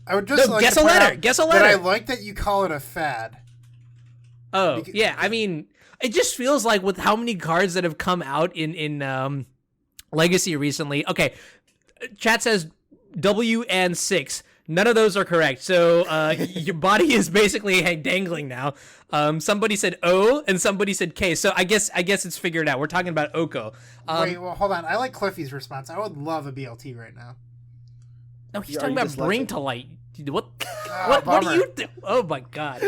I would just like guess to a point letter. out Guess a that I letter. like that you call it a fad. Oh yeah, I mean, it just feels like with how many cards that have come out in Legacy recently. Okay, chat says W and 6. None of those are correct. So your body is basically dangling now. Somebody said O and somebody said K. So I guess it's figured out. We're talking about Oko. Wait, well, hold on. I like Cliffy's response. I would love a BLT right now. No, he's Are talking you about Bring dyslexic? to Light. Dude, what? What do bummer. you do? Oh my God.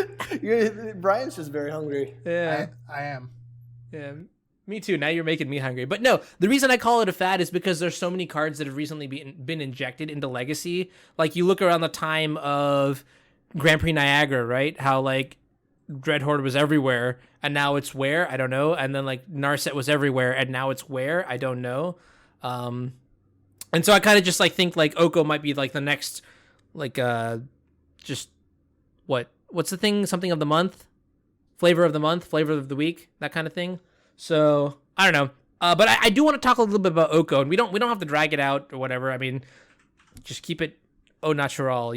Brian's just very hungry. Yeah. I am. Yeah. Me too. Now you're making me hungry. But no, the reason I call it a fad is because there's so many cards that have recently been injected into Legacy. Like you look around the time of Grand Prix Niagara, right? How like Dreadhorde was everywhere and now it's where? I don't know. And then like Narset was everywhere and now it's where? I don't know. And so I kind of just like think like Oko might be like the next like just what's the thing? Something of the month? Flavor of the month, flavor of the week, that kind of thing. So I don't know. But I do want to talk a little bit about Oko, and we don't have to drag it out or whatever. I mean, just keep it au natural,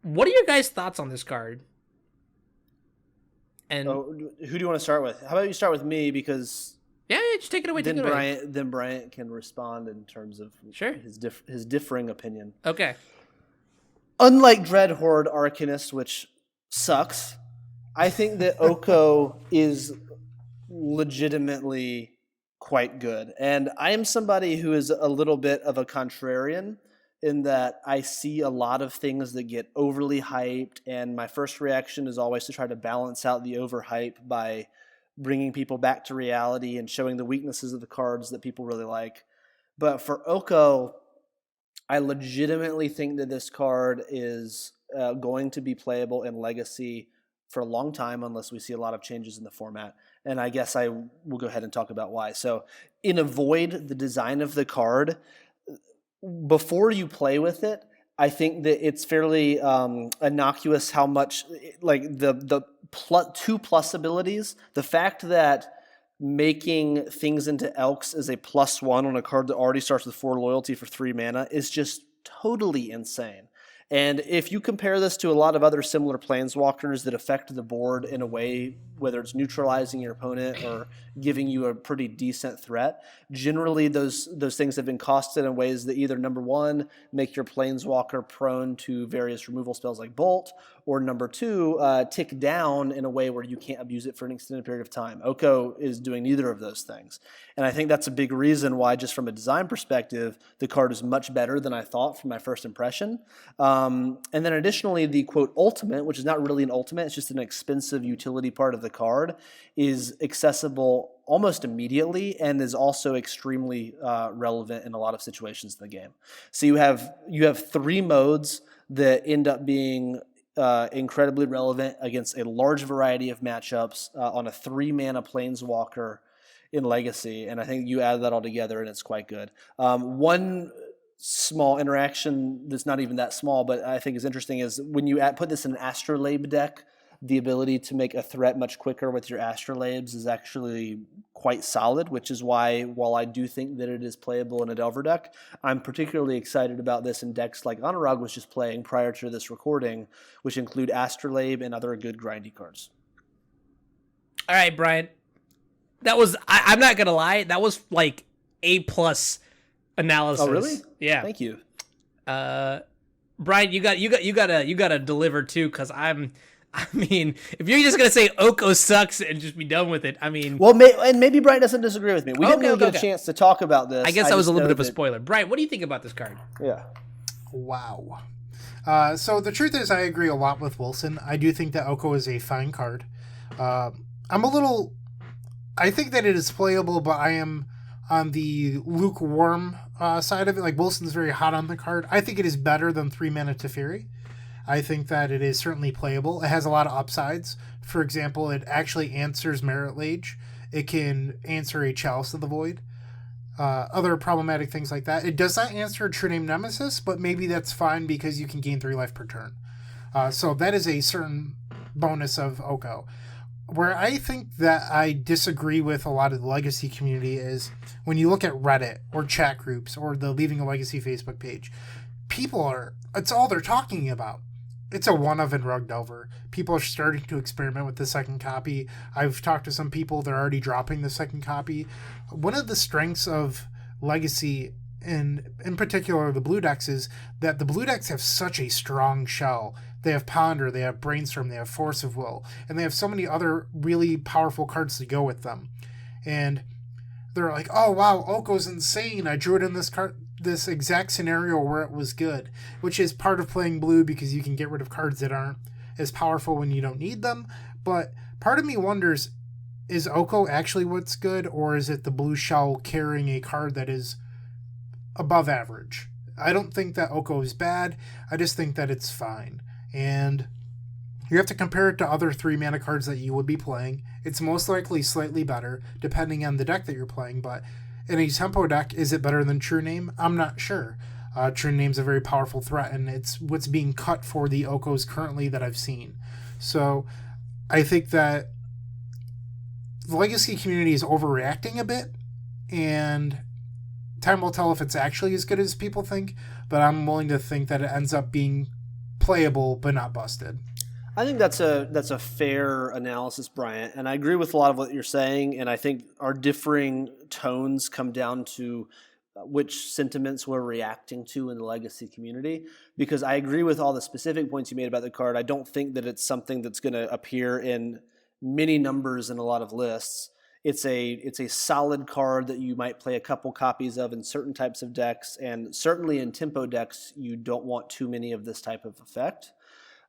What are your guys' thoughts on this card? And who do you want to start with? How about you start with me, because yeah, just take it away. Then Bryant can respond in terms of his differing opinion. Okay. Unlike Dread Horde Arcanist, which sucks, I think that Oko is legitimately quite good. And I am somebody who is a little bit of a contrarian in that I see a lot of things that get overly hyped, and my first reaction is always to try to balance out the overhype by bringing people back to reality and showing the weaknesses of the cards that people really like. But for Oko, I legitimately think that this card is going to be playable in Legacy for a long time unless we see a lot of changes in the format. And I guess I will go ahead and talk about why. So in Avoid, the design of the card, before you play with it, I think that it's fairly innocuous how much, like the two plus abilities, the fact that making things into Elks is a +1 on a card that already starts with 4 loyalty for 3 mana is just totally insane. And if you compare this to a lot of other similar planeswalkers that affect the board in a way, whether it's neutralizing your opponent or giving you a pretty decent threat, generally those things have been costed in ways that either, number one, make your planeswalker prone to various removal spells like Bolt, or number two, tick down in a way where you can't abuse it for an extended period of time. Oko is doing neither of those things. And I think that's a big reason why, just from a design perspective, the card is much better than I thought from my first impression. And then additionally, the quote ultimate, which is not really an ultimate, it's just an expensive utility part of the card, is accessible almost immediately and is also extremely relevant in a lot of situations in the game. So you have 3 modes that end up being incredibly relevant against a large variety of matchups on a 3-mana planeswalker in Legacy, and I think you add that all together and it's quite good. One small interaction that's not even that small, but I think is interesting, is when you put this in an Astrolabe deck, the ability to make a threat much quicker with your Astrolabes is actually quite solid, which is why, while I do think that it is playable in a Delver deck, I'm particularly excited about this in decks like Anurag was just playing prior to this recording, which include Astrolabe and other good grindy cards. All right, Brian. That was, I'm not going to lie, that was like A+ analysis. Oh, really? Yeah. Thank you. Brian, you gotta deliver too, because I mean, if you're just gonna say Oko sucks and just be done with it, I mean, well, and maybe Brian doesn't disagree with me. We didn't really get a chance to talk about this. I guess that was a little bit of a spoiler. Brian, what do you think about this card? Yeah. Wow. So the truth is, I agree a lot with Wilson. I do think that Oko is a fine card. I think that it is playable, but I am on the lukewarm side of it. Like, Wilson's very hot on the card. I think it is better than 3-mana Teferi. I think that it is certainly playable. It has a lot of upsides. For example, it actually answers Merit Lage. It can answer a Chalice of the Void. Other problematic things like that. It does not answer a True Name Nemesis, but maybe that's fine because you can gain 3 life per turn. So that is a certain bonus of Oko. Where I think that I disagree with a lot of the Legacy community is when you look at Reddit or chat groups or the Leaving a Legacy Facebook page, it's all they're talking about. It's a one-of in Rug Delver. People are starting to experiment with the second copy. I've talked to some people, they're already dropping the second copy. One of the strengths of Legacy, in particular the blue decks, is that the blue decks have such a strong shell. They have Ponder, they have Brainstorm, they have Force of Will, and they have so many other really powerful cards to go with them. And they're like, oh wow, Oko's insane. I drew it in this exact scenario where it was good, which is part of playing blue because you can get rid of cards that aren't as powerful when you don't need them. But part of me wonders, is Oko actually what's good, or is it the blue shell carrying a card that is above average? I don't think that Oko is bad. I just think that it's fine. And you have to compare it to other 3-mana cards that you would be playing. It's most likely slightly better, depending on the deck that you're playing, but in a tempo deck, is it better than True Name? I'm not sure. True Name's a very powerful threat, and it's what's being cut for the Okos currently that I've seen. So I think that the Legacy community is overreacting a bit, and time will tell if it's actually as good as people think, but I'm willing to think that it ends up being playable but not busted. I think that's a fair analysis, Bryant, and I agree with a lot of what you're saying, and I think our differing tones come down to which sentiments we're reacting to in the Legacy community, because I agree with all the specific points you made about the card. I don't think that it's something that's going to appear in many numbers in a lot of lists. It's a solid card that you might play a couple copies of in certain types of decks, and certainly in tempo decks, you don't want too many of this type of effect.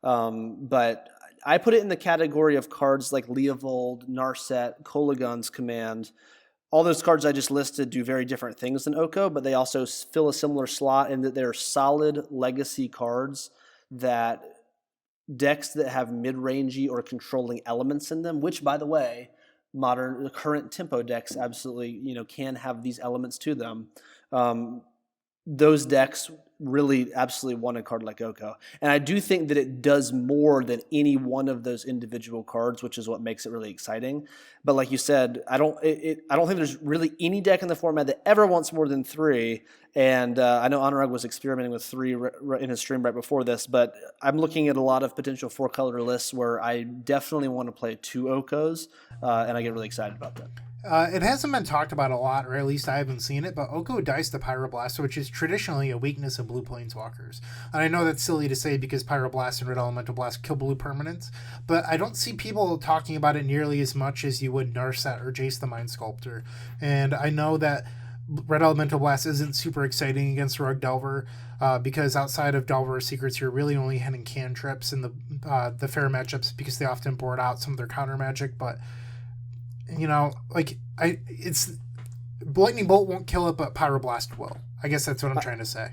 But I put it in the category of cards like Leovold, Narset, Kolagon's Command. All those cards I just listed do very different things than Oko, but they also fill a similar slot in that they're solid Legacy cards that decks that have mid-rangey or controlling elements in them, which, by the way, current tempo decks absolutely can have these elements to them. Those decks really absolutely want a card like Oko. And I do think that it does more than any one of those individual cards, which is what makes it really exciting. But like you said, I don't think there's really any deck in the format that ever wants more than 3. And I know Anurag was experimenting with 3 in his stream right before this, but I'm looking at a lot of potential 4-color lists where I definitely want to play 2 Okos, and I get really excited about that. It hasn't been talked about a lot, or at least I haven't seen it, but Oko dies to Pyroblast, which is traditionally a weakness of blue planeswalkers. And I know that's silly to say because Pyroblast and Red Elemental Blast kill blue permanents, but I don't see people talking about it nearly as much as you would Narset or Jace the Mind Sculptor. And I know that Red Elemental Blast isn't super exciting against Rogue Delver, because outside of Delver Secrets, you're really only hitting cantrips in the fair matchups because they often board out some of their counter magic, but it's Lightning Bolt won't kill it, but Pyroblast will. I guess that's what I'm trying to say.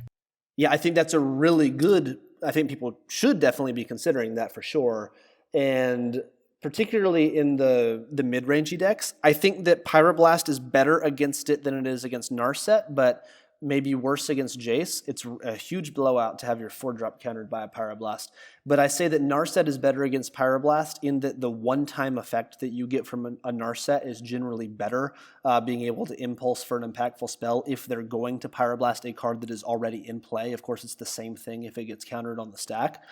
Yeah, I think that's a really good. I think people should definitely be considering that for sure, and particularly in the mid-rangey decks. I think that Pyroblast is better against it than it is against Narset, but maybe worse against Jace. It's a huge blowout to have your 4-drop countered by a Pyroblast. But I say that Narset is better against Pyroblast in that the one-time effect that you get from a Narset is generally better, being able to impulse for an impactful spell if they're going to Pyroblast a card that is already in play. Of course, it's the same thing if it gets countered on the stack.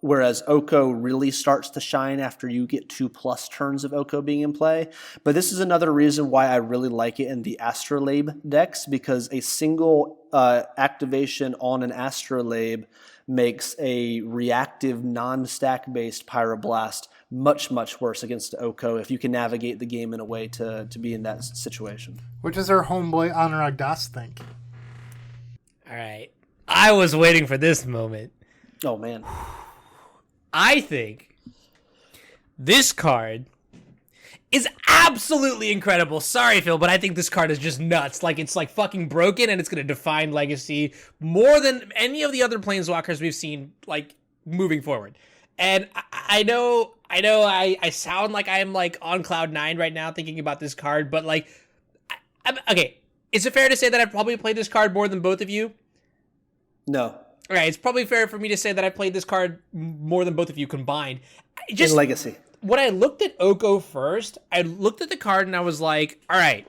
Whereas Oko really starts to shine after you get 2+ turns of Oko being in play. But this is another reason why I really like it in the Astrolabe decks, because a single activation on an Astrolabe makes a reactive, non-stack based Pyroblast much, much worse against Oko if you can navigate the game in a way to be in that situation. What does our homeboy Anurag Das think? All right. I was waiting for this moment. Oh, man. I think this card is absolutely incredible. Sorry, Phil, but I think this card is just nuts. Like, it's like fucking broken, and it's going to define Legacy more than any of the other Planeswalkers we've seen, like, moving forward. And I know I sound like I'm, like, on cloud 9 right now thinking about this card, but, like, okay, is it fair to say that I've probably played this card more than both of you? No. All right, it's probably fair for me to say that I played this card more than both of you combined. In Legacy. When I looked at Oko first, I looked at the card and I was like, all right,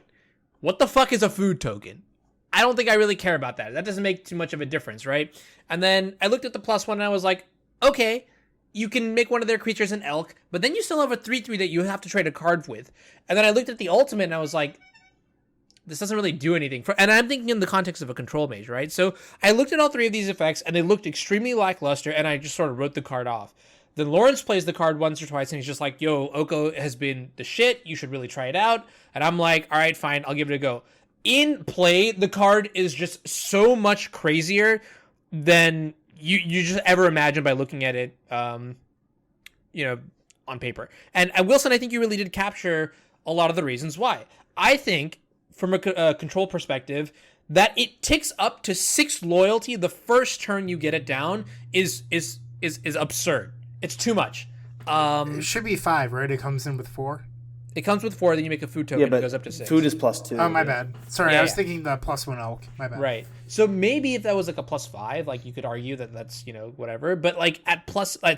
what the fuck is a food token? I don't think I really care about that. That doesn't make too much of a difference, right? And then I looked at the +1 and I was like, okay, you can make one of their creatures an elk, but then you still have a 3/3 that you have to trade a card with. And then I looked at the ultimate and I was like, this doesn't really do anything. And I'm thinking in the context of a control mage, right? So I looked at all 3 of these effects and they looked extremely lackluster, and I just sort of wrote the card off. Then Lawrence plays the card once or twice and he's just like, yo, Oko has been the shit. You should really try it out. And I'm like, all right, fine. I'll give it a go. In play, the card is just so much crazier than you just ever imagine by looking at it, on paper. And Wilson, I think you really did capture a lot of the reasons why. I think from a control perspective that it ticks up to 6 loyalty the first turn you get it down is absurd. It's too much. It should be 5, right? It comes in with 4. It comes with 4, then you make a food token, and it goes up to 6. Food is +2. Oh, my bad. Sorry, I was thinking the +1 elk. My bad. Right. So maybe if that was like a +5, like you could argue that that's, whatever. But like at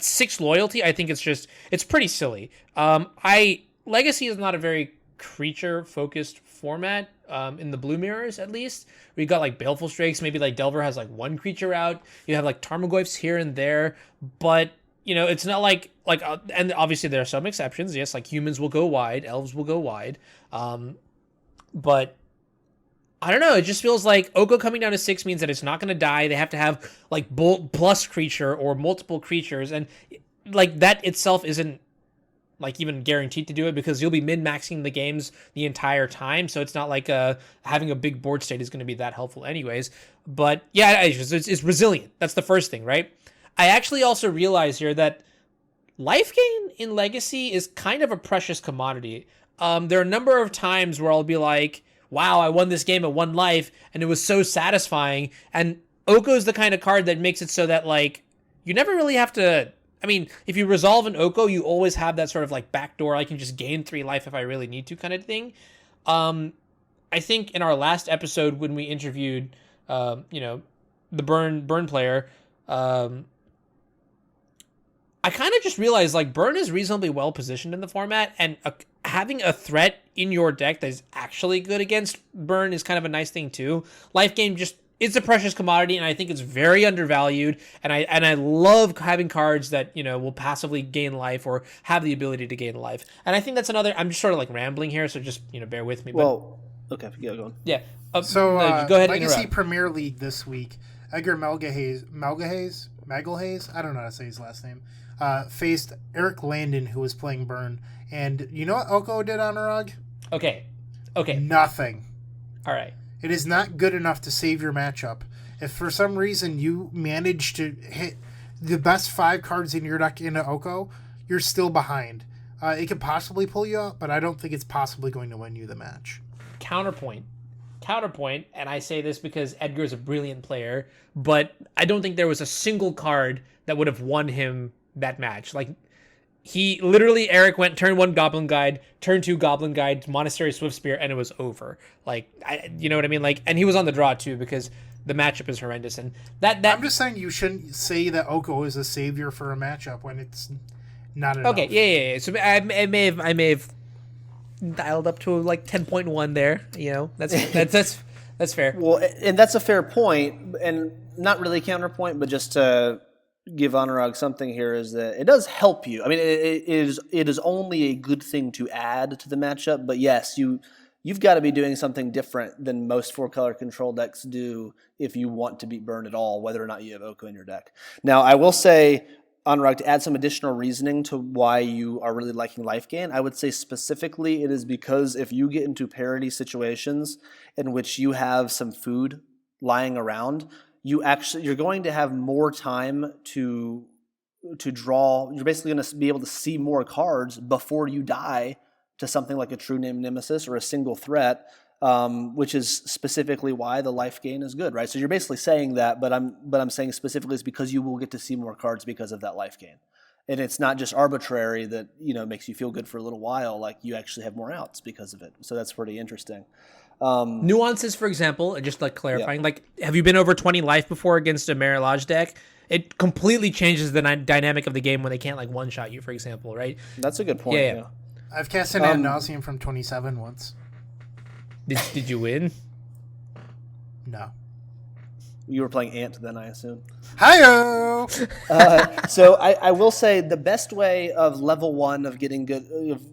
6 loyalty, I think it's pretty silly. I Legacy is not a very creature-focused format, in the blue mirrors, at least. We got, like, Baleful Strakes, maybe, like, Delver has, like, one creature out. You have, like, Tarmogoyfs here and there, but, you know, it's not like, and obviously there are some exceptions. Yes, like, humans will go wide, elves will go wide, but I don't know. It just feels like Oko coming down to 6 means that it's not going to die. They have to have, like, Bolt plus creature or multiple creatures. And, like, that itself isn't, like, even guaranteed to do it because you'll be min-maxing the games the entire time. So it's not like having a big board state is going to be that helpful anyways. But, yeah, it's resilient. That's the first thing, right? I actually also realize here that life gain in Legacy is kind of a precious commodity. There are a number of times where I'll be like, wow, I won this game at 1 life, and it was so satisfying. And Oko is the kind of card that makes it so that, like, you never really have to... I mean, if you resolve an Oko, you always have that sort of, like, backdoor, I can just gain 3 life if I really need to kind of thing. I think in our last episode when we interviewed, the Burn player, I kind of just realized, like, Burn is reasonably well positioned in the format, and having a threat in your deck that is actually good against Burn is kind of a nice thing too. Life Gain just, it's a precious commodity, and I think it's very undervalued, and I love having cards that, you know, will passively gain life or have the ability to gain life. And I think that's another, I'm just sort of like rambling here, so just, you know, bear with me. Well, okay, yeah, go on. Yeah. So, go ahead and Legacy interrupt. Premier League this week, Edgar Magalhaes, I don't know how to say his last name, faced Eric Landon, who was playing Burn. And you know what Oko did, Anurag? Okay. Nothing. All right. It is not good enough to save your matchup. If for some reason you manage to hit the best 5 cards in your deck into Oko, you're still behind. It could possibly pull you out, but I don't think it's possibly going to win you the match. Counterpoint, and I say this because Edgar is a brilliant player, but I don't think there was a single card that would have won him that match. Like, he literally, Eric went turn 1 Goblin Guide, turn 2 Goblin Guide, Monastery Swift Spear, and it was over. Like, you know what I mean? Like, and he was on the draw too because the matchup is horrendous. And that I'm just saying you shouldn't say that Oko is a savior for a matchup when it's not enough. Okay, yeah. So I may have dialed up to like 10.1 there. You know, that's fair. Well, and that's a fair point, and not really counterpoint, but just to give Anurag something here is that it does help you. I mean, it is only a good thing to add to the matchup, but yes, you've got to be doing something different than most 4-color control decks do if you want to beat Burn at all, whether or not you have Oko in your deck. Now, I will say, Anurag, to add some additional reasoning to why you are really liking life gain, I would say specifically it is because if you get into parity situations in which you have some food lying around, you're going to have more time to draw. You're basically going to be able to see more cards before you die to something like a True Name Nemesis or a single threat, which is specifically why the life gain is good, right? So you're basically saying that, but I'm saying specifically it's because you will get to see more cards because of that life gain. And it's not just arbitrary that, you know, makes you feel good for a little while. Like, you actually have more outs because of it. So that's pretty interesting. Nuances, for example, just like clarifying, like, have you been over 20 life before against a Marilage deck? It completely changes the dynamic of the game when they can't, like, one-shot you, for example, right? That's a good point. Yeah. I've cast an Ad Nauseam from 27 once. Did you win? No. You were playing Ant then, I assume. Hi-yo! So I will say the best way of level 1 of getting good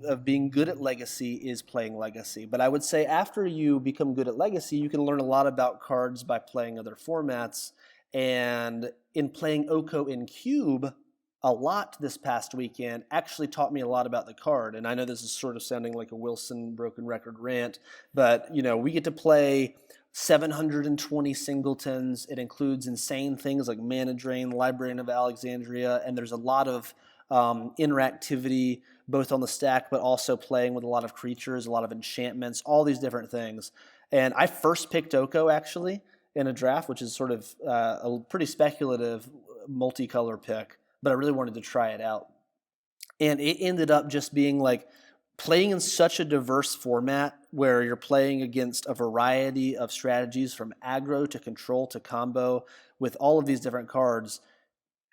of being good at Legacy is playing Legacy. But I would say after you become good at Legacy, you can learn a lot about cards by playing other formats. And in playing Oko in Cube a lot this past weekend actually taught me a lot about the card. And I know this is sort of sounding like a Wilson broken record rant, but, you know, we get to play 720 singletons. It includes insane things like Mana Drain, Librarian of Alexandria, and there's a lot of interactivity both on the stack but also playing with a lot of creatures, a lot of enchantments, all these different things. And I first picked Oko actually in a draft, which is sort of a pretty speculative multicolor pick, but I really wanted to try it out. And it ended up just being like playing in such a diverse format where you're playing against a variety of strategies from aggro to control to combo with all of these different cards.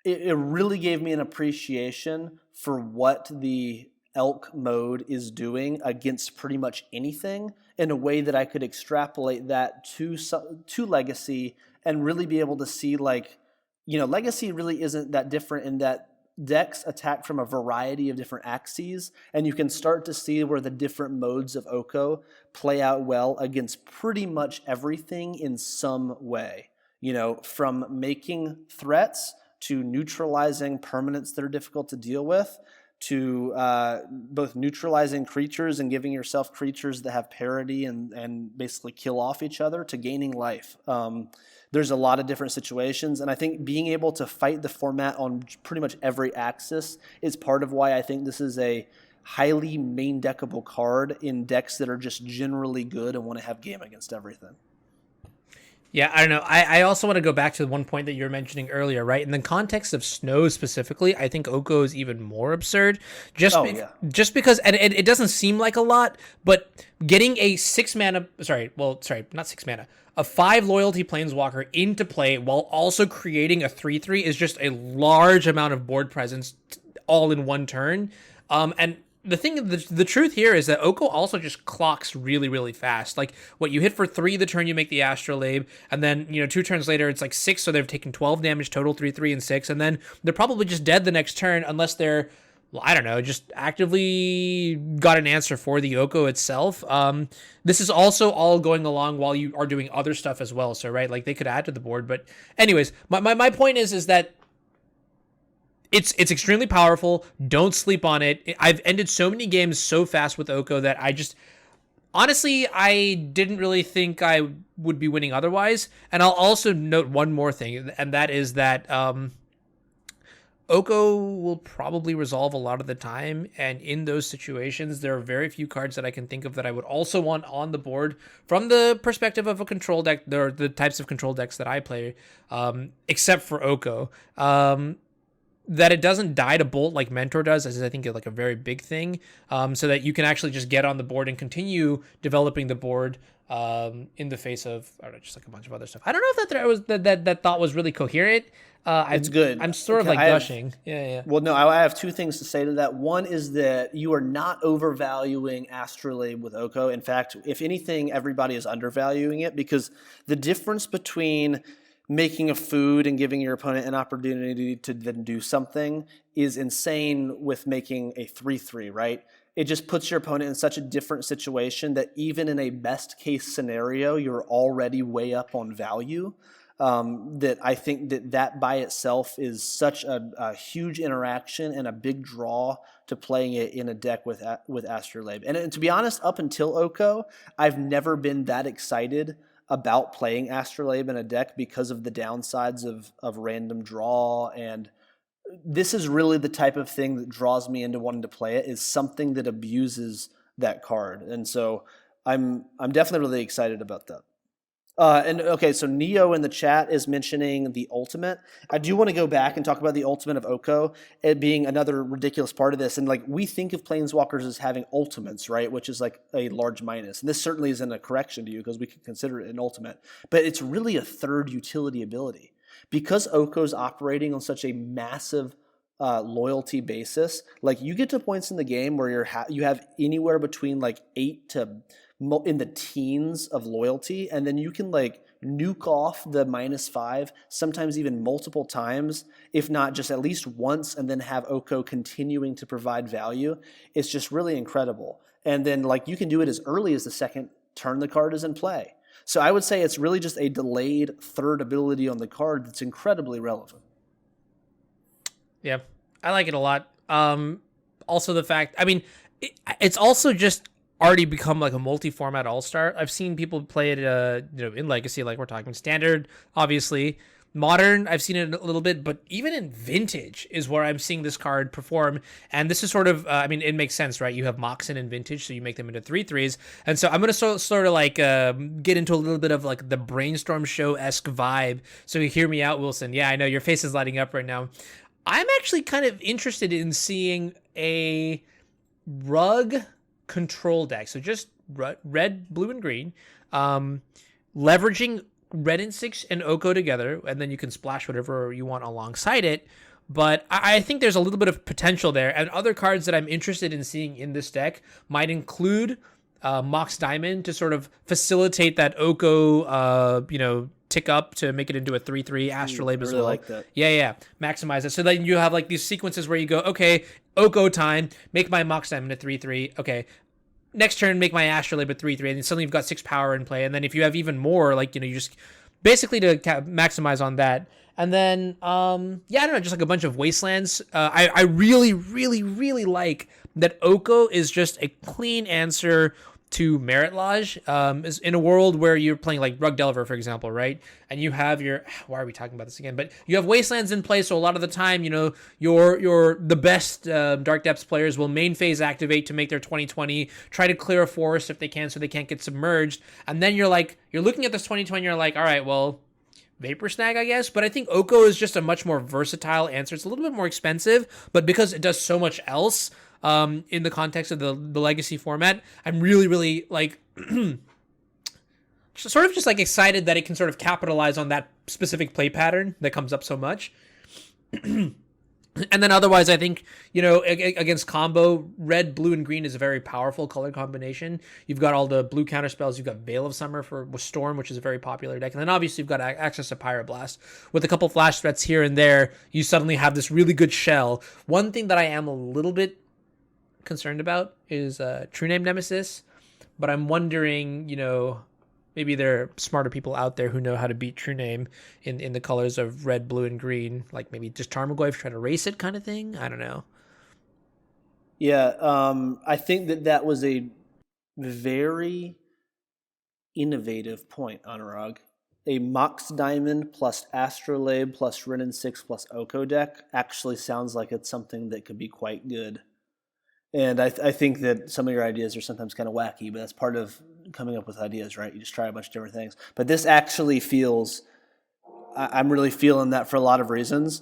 It really gave me an appreciation for what the elk mode is doing against pretty much anything in a way that I could extrapolate that to Legacy and really be able to see, like, Legacy really isn't that different in that decks attack from a variety of different axes, and you can start to see where the different modes of Oko play out well against pretty much everything in some way. From making threats to neutralizing permanents that are difficult to deal with, to both neutralizing creatures and giving yourself creatures that have parity and basically kill off each other, to gaining life. There's a lot of different situations, and I think being able to fight the format on pretty much every axis is part of why I think this is a highly main deckable card in decks that are just generally good and want to have game against everything. Yeah, I don't know. I also want to go back to the one point that you were mentioning earlier, right? In the context of snow specifically, I think Oko is even more absurd. Just because, and it doesn't seem like a lot, but getting a 6 mana, not 6 mana, a 5 loyalty planeswalker into play while also creating a 3/3 is just a large amount of board presence all in one turn. And the truth here is that Oko also just clocks really, really fast. Like, what you hit for 3 the turn you make the Astrolabe, and then 2 turns later it's like 6, so they've taken 12 damage total, 3, 3, and 6, and then they're probably just dead the next turn unless they're, well, I don't know, just actively got an answer for the Oko itself. This is also all going along while you are doing other stuff as well. So, right, like, they could add to the board. But anyways, my point is that it's extremely powerful. Don't sleep on it. I've ended so many games so fast with Oko that honestly, I didn't really think I would be winning otherwise. And I'll also note one more thing, and that is that Oko will probably resolve a lot of the time, and in those situations, there are very few cards that I can think of that I would also want on the board from the perspective of a control deck, or the types of control decks that I play, except for Oko. That it doesn't die to bolt like Mentor does is, I think, like a very big thing, so that you can actually just get on the board and continue developing the board in the face of, I don't know, just like a bunch of other stuff. I don't know if that thought was really coherent. It's good. I'm sort of like gushing. Yeah. Well, no, I have 2 things to say to that. One is that you are not overvaluing Astrolabe with Oko. In fact, if anything, everybody is undervaluing it, because the difference between making a food and giving your opponent an opportunity to then do something is insane with making a 3/3, right? It just puts your opponent in such a different situation that even in a best case scenario, you're already way up on value. That I think that by itself is such a huge interaction and a big draw to playing it in a deck with Astrolabe. And to be honest, up until Oko, I've never been that excited about playing Astrolabe in a deck because of the downsides of random draw. And this is really the type of thing that draws me into wanting to play it, is something that abuses that card. And so I'm definitely really excited about that. And okay, so Neo in the chat is mentioning the ultimate. I do want to go back and talk about the ultimate of Oko, it being another ridiculous part of this. And like, we think of planeswalkers as having ultimates, right? Which is like a large minus. And this certainly isn't a correction to you, because we can consider it an ultimate. But it's really a third utility ability. Because Oko's operating on such a massive loyalty basis, like, you get to points in the game where you have anywhere between like 8 to in the teens of loyalty, and then you can like nuke off the -5, sometimes even multiple times, if not just at least once, and then have Oko continuing to provide value. It's just really incredible. And then like, you can do it as early as the second turn the card is in play. So I would say it's really just a delayed third ability on the card that's incredibly relevant. Yeah, I like it a lot. Also the fact, I mean, it's also just already become like a multi-format all-star. I've seen people play it in Legacy, like we're talking Standard, obviously. Modern, I've seen it a little bit, but even in Vintage is where I'm seeing this card perform. And this is sort of, it makes sense, right? You have Moxen in Vintage, so you make them into 3/3s. And so I'm going to sort of like get into a little bit of like the Brainstorm Show-esque vibe. So you hear me out, Wilson. Yeah, I know your face is lighting up right now. I'm actually kind of interested in seeing a rug control deck. So just red, blue, and green, leveraging red and 6 and Oko together, and then you can splash whatever you want alongside it. but I think there's a little bit of potential there. And other cards that I'm interested in seeing in this deck might include Mox Diamond to sort of facilitate that Oko, tick up to make it into a 3/3 Astrolabe as really well. like that. Yeah. Maximize it. So then you have like these sequences where you go, okay, Oko time, make my Mox Diamond a 3/3. Okay. Next turn, make my Astrolabe a 3/3, and then suddenly you've got 6 power in play. And then if you have even more, like, you just basically to maximize on that. And then, I don't know, just like a bunch of Wastelands. I really, really, really like that Oko is just a clean answer to Merit Lodge. Is in a world where you're playing like Rug Delver, for example, right? And you have why are we talking about this again? But you have Wastelands in play, so a lot of the time, the best Dark Depths players will main phase activate to make their 2020, try to clear a forest if they can, so they can't get submerged. And then you're looking at this 2020, you're like, all right, well, Vapor Snag, I guess. But I think Oko is just a much more versatile answer. It's a little bit more expensive, but because it does so much else, in the context of the legacy format, I'm really, really sort of just like excited that it can sort of capitalize on that specific play pattern that comes up so much. And then otherwise, I think, against combo, red, blue, and green is a very powerful color combination. You've got all the blue counter spells. You've got Veil of Summer with Storm, which is a very popular deck. And then obviously you've got access to Pyroblast. With a couple flash threats here and there, you suddenly have this really good shell. One thing that I am a little bit concerned about is True Name Nemesis. But I'm wondering, maybe there are smarter people out there who know how to beat True Name in the colors of red, blue, and green. Like maybe just Tarmogoyf, try to race it kind of thing. I don't know. Yeah, I think that was a very innovative point, Anurag. A Mox Diamond plus Astrolabe plus Rin and 6 plus Oko deck actually sounds like it's something that could be quite good. And I think that some of your ideas are sometimes kind of wacky, but that's part of coming up with ideas, right? You just try a bunch of different things. But this actually feels, I'm really feeling that for a lot of reasons.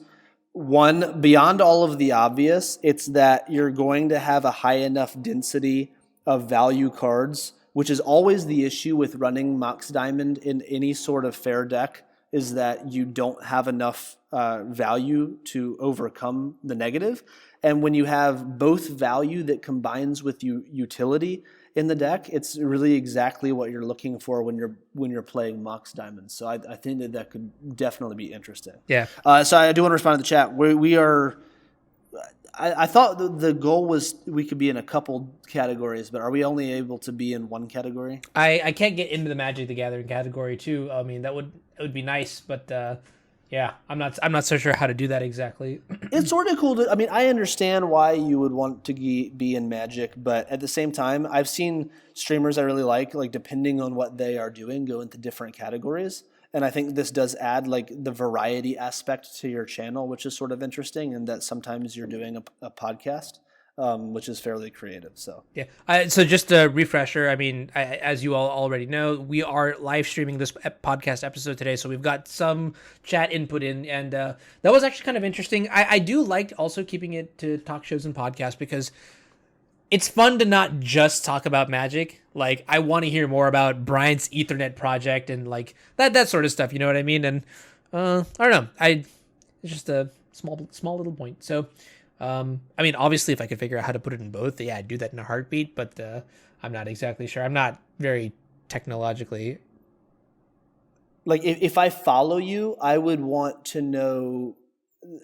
One, beyond all of the obvious, it's that you're going to have a high enough density of value cards, which is always the issue with running Mox Diamond in any sort of fair deck, is that you don't have enough value to overcome the negative. And when you have both value that combines with utility in the deck, it's really exactly what you're looking for when you're playing Mox Diamond. So I think that could definitely be interesting. Yeah. So I do want to respond to the chat. We are. I thought the goal was we could be in a couple categories, but are we only able to be in one category? I can't get into the Magic the Gathering category too. I mean, it would be nice, but yeah, I'm not so sure how to do that exactly. It's sort of cool I mean, I understand why you would want to be in Magic, but at the same time, I've seen streamers I really like depending on what they are doing, go into different categories. And I think this does add the variety aspect to your channel, which is sort of interesting, and that sometimes you're doing a podcast, which is fairly creative. So yeah. So just a refresher. I mean, as you all already know, we are live streaming this podcast episode today, so we've got some chat input in, and that was actually kind of interesting. I do like also keeping it to talk shows and podcasts because it's fun to not just talk about Magic. I want to hear more about Brian's Ethernet project and that sort of stuff. You know what I mean? And I don't know. It's just a small little point. So, I mean, obviously, if I could figure out how to put it in both, yeah, I'd do that in a heartbeat. But I'm not exactly sure. I'm not very technologically. If I follow you, I would want to know.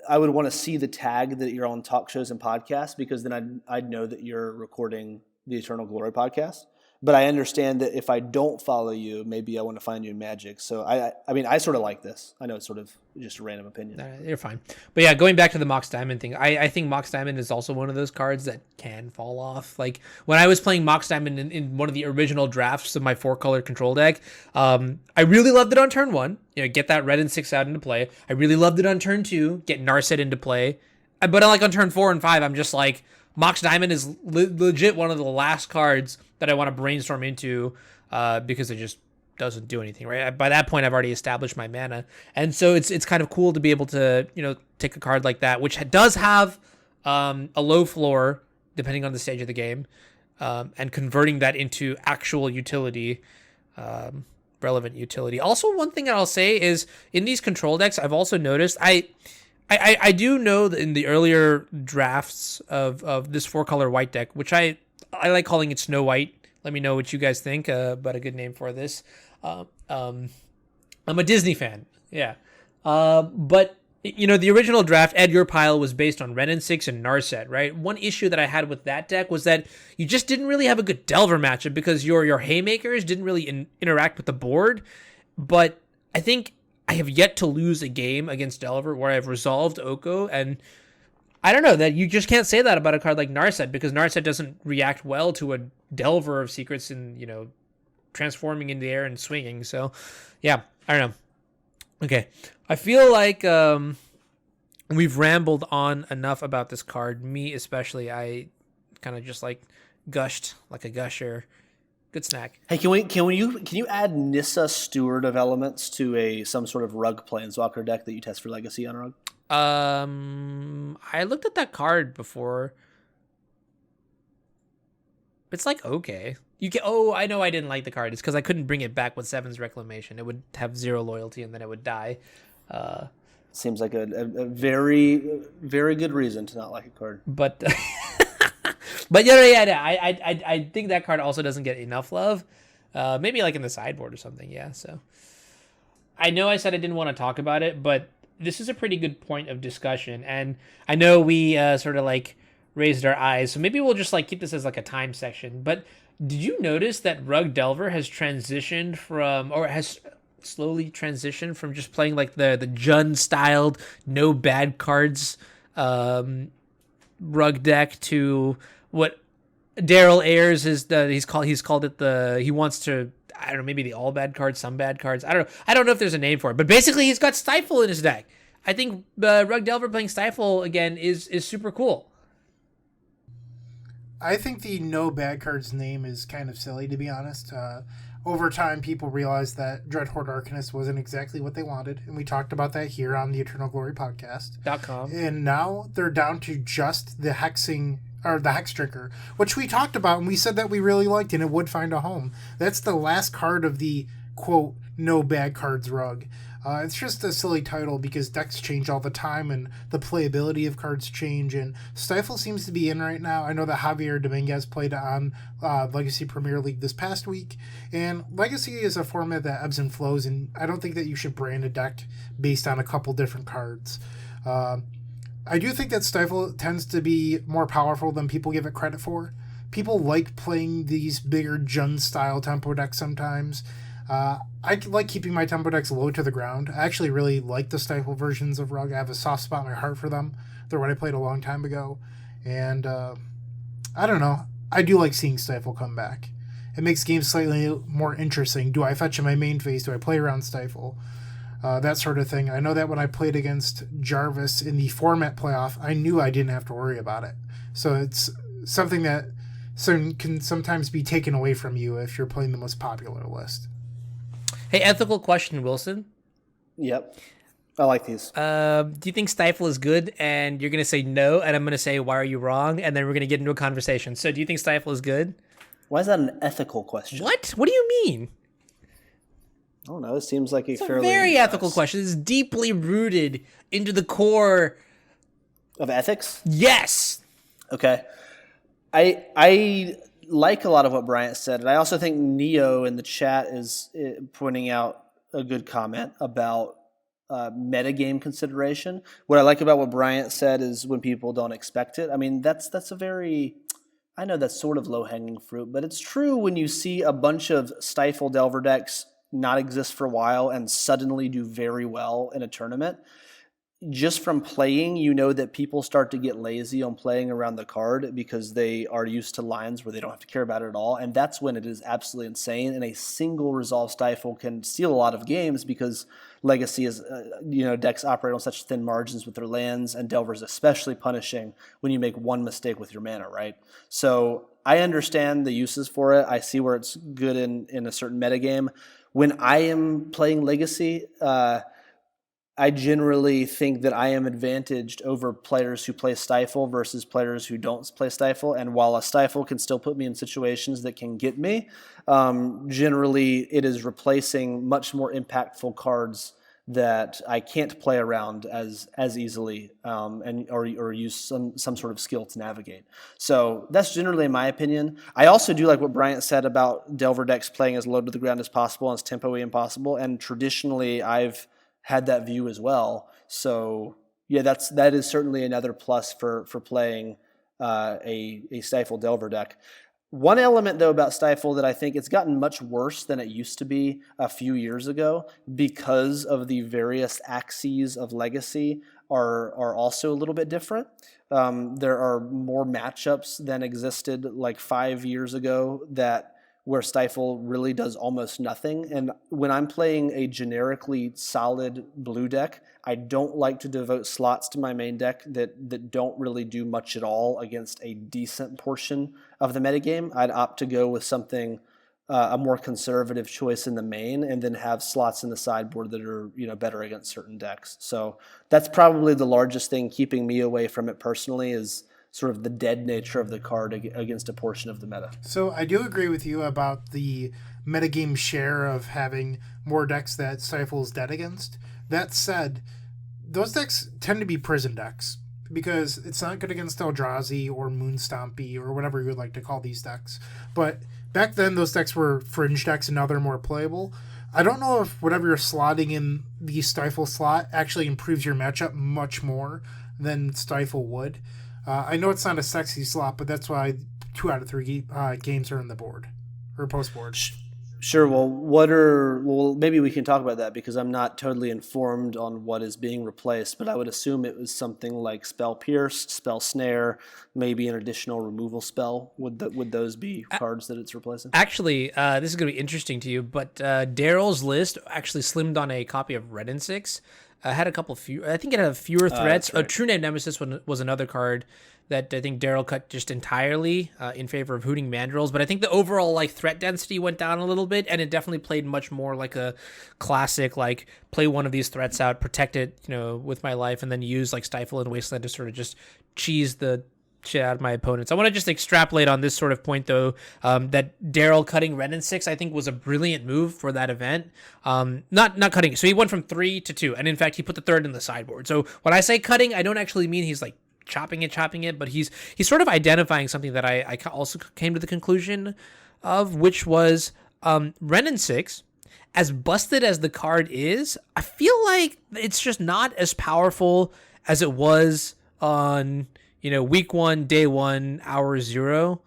I would want to see the tag that you're on talk shows and podcasts, because then I'd know that you're recording the Eternal Glory podcast. But I understand that if I don't follow you, maybe I want to find you in Magic. So I mean, I sort of like this. I know it's sort of just a random opinion. You're fine. But yeah, going back to the Mox Diamond thing, I think Mox Diamond is also one of those cards that can fall off. When I was playing Mox Diamond in one of the original drafts of my 4-color control deck, I really loved it on turn 1. Get that red and 6 out into play. I really loved it on turn 2, get Narset into play. But on turn 4 and 5, I'm just Mox Diamond is legit one of the last cards that I want to brainstorm into because it just doesn't do anything, right? By that point, I've already established my mana. And so it's kind of cool to be able to, take a card like that, which does have a low floor, depending on the stage of the game, and converting that into actual utility, relevant utility. Also, one thing that I'll say is in these control decks, I've also noticed, I I do know that in the earlier drafts of this 4-color white deck, which I like calling it Snow White. Let me know what you guys think about a good name for this. I'm a Disney fan, yeah. But the original draft, Edgar Pile, was based on Renin 6 and Narset, right? One issue that I had with that deck was that you just didn't really have a good Delver matchup because your Haymakers didn't really interact with the board. But I think I have yet to lose a game against Delver where I've resolved Oko, and I don't know, that you just can't say that about a card like Narset because Narset doesn't react well to a Delver of Secrets and, transforming in the air and swinging. So, yeah, I don't know. Okay, I feel like we've rambled on enough about this card. Me especially, I kind of just gushed like a gusher. Good snack. Hey, can you add Nissa Steward of Elements to some sort of Rug Planeswalker deck that you test for Legacy on Rug? I looked at that card before. It's okay. You can. Oh, I know I didn't like the card. It's because I couldn't bring it back with Seven's Reclamation. It would have 0 loyalty and then it would die. Seems like a very, very good reason to not like a card. But but yeah. I think that card also doesn't get enough love. Maybe in the sideboard or something. Yeah. So I know I said I didn't want to talk about it, but this is a pretty good point of discussion, and I know we sort of raised our eyes, so maybe we'll just keep this as a time section. But did you notice that Rug Delver has transitioned from, or has slowly transitioned from just playing the Jund styled no bad cards Rug deck to what Daryl Ayers he's called it he wants to, I don't know, maybe the all bad cards, some bad cards. I don't know if there's a name for it, but basically he's got Stifle in his deck. I think Rug Delver playing Stifle again is super cool. I think the no bad cards name is kind of silly, to be honest. Over time, people realized that Dreadhorde Arcanist wasn't exactly what they wanted, and we talked about that here on the Eternal Glory podcast. .com. And now they're down to just the hexing, or the Hex Drinker, which we talked about, and we said that we really liked, and it would find a home. That's the last card of the, quote, no bad cards rug. It's just a silly title because decks change all the time and the playability of cards change, and Stifle seems to be in right now. I know that Javier Dominguez played on Legacy Premier League this past week, and Legacy is a format that ebbs and flows, and I don't think that you should brand a deck based on a couple different cards. I do think that Stifle tends to be more powerful than people give it credit for. People like playing these bigger Jund-style tempo decks sometimes. I like keeping my tempo decks low to the ground. I actually really like the Stifle versions of Rug. I have a soft spot in my heart for them. They're what I played a long time ago. And I don't know. I do like seeing Stifle come back. It makes games slightly more interesting. Do I fetch in my main phase? Do I play around Stifle? That sort of thing. I know that when I played against Jarvis in the format playoff, I knew I didn't have to worry about it. So it's something that can sometimes be taken away from you if you're playing the most popular list. Hey, ethical question, Wilson. Yep. I like these. Do you think Stifle is good? And you're going to say no, and I'm going to say, why are you wrong? And then we're going to get into a conversation. So do you think Stifle is good? Why is that an ethical question? What? What do you mean? I don't know. It seems like It's fairly... a very ethical question. It's deeply rooted into the core... of ethics? Yes! Okay. I like a lot of what Bryant said, and I also think Neo in the chat is pointing out a good comment about metagame consideration. What I like about what Bryant said is when people don't expect it. I mean, that's a very... I know that's sort of low-hanging fruit, but it's true when you see a bunch of Stifle Delver decks not exist for a while and suddenly do very well in a tournament. Just from playing, you know that people start to get lazy on playing around the card because they are used to lines where they don't have to care about it at all. And that's when it is absolutely insane. And a single Resolve Stifle can steal a lot of games because Legacy is, decks operate on such thin margins with their lands, and Delver's especially punishing when you make one mistake with your mana, right? So I understand the uses for it. I see where it's good in a certain metagame. When I am playing Legacy, I generally think that I am advantaged over players who play Stifle versus players who don't play Stifle. And while a Stifle can still put me in situations that can get me, generally it is replacing much more impactful cards that I can't play around as easily, or use some sort of skill to navigate. So that's generally my opinion. I also do like what Bryant said about Delver decks playing as low to the ground as possible and as tempo-y impossible. And traditionally, I've had that view as well. So yeah, that is certainly another plus for playing a Stifle Delver deck. One element, though, about Stifle that I think it's gotten much worse than it used to be a few years ago because of the various axes of Legacy are also a little bit different. There are more matchups than existed like 5 years ago where Stifle really does almost nothing. And when I'm playing a generically solid blue deck, I don't like to devote slots to my main deck that don't really do much at all against a decent portion of the metagame. I'd opt to go with something, a more conservative choice in the main, and then have slots in the sideboard that are better against certain decks. So that's probably the largest thing keeping me away from it personally, is sort of the dead nature of the card against a portion of the meta. So I do agree with you about the metagame share of having more decks that Stifle is dead against. That said, those decks tend to be prison decks because it's not good against Eldrazi or Moonstompy or whatever you would like to call these decks. But back then, those decks were fringe decks and now they're more playable. I don't know if whatever you're slotting in the Stifle slot actually improves your matchup much more than Stifle would. I know it's not a sexy slot, but that's why 2 out of 3 games are in the board or post board. Sure. Well, maybe we can talk about that because I'm not totally informed on what is being replaced, but I would assume it was something like Spell Pierce, Spell Snare, maybe an additional removal spell. Would those be cards that it's replacing? Actually, this is going to be interesting to you, but Daryl's list actually slimmed on a copy of Red and 6. Had I think it had fewer threats. Right. True Name Nemesis was another card that I think Daryl cut just entirely in favor of Hooting Mandrills. But I think the overall threat density went down a little bit, and it definitely played much more like a classic, play one of these threats out, protect it, with my life, and then use Stifle and Wasteland to sort of just cheese the shit out of my opponents. I want to just extrapolate on this sort of point, though, that Daryl cutting Red and 6, I think, was a brilliant move for that event. Not cutting. So he went from 3 to 2, and in fact, he put the third in the sideboard. So when I say cutting, I don't actually mean he's chopping it, but he's sort of identifying something that I also came to the conclusion of, which was Ren and 6, as busted as the card is, I feel like it's just not as powerful as it was on week 1, day 1, hour 0.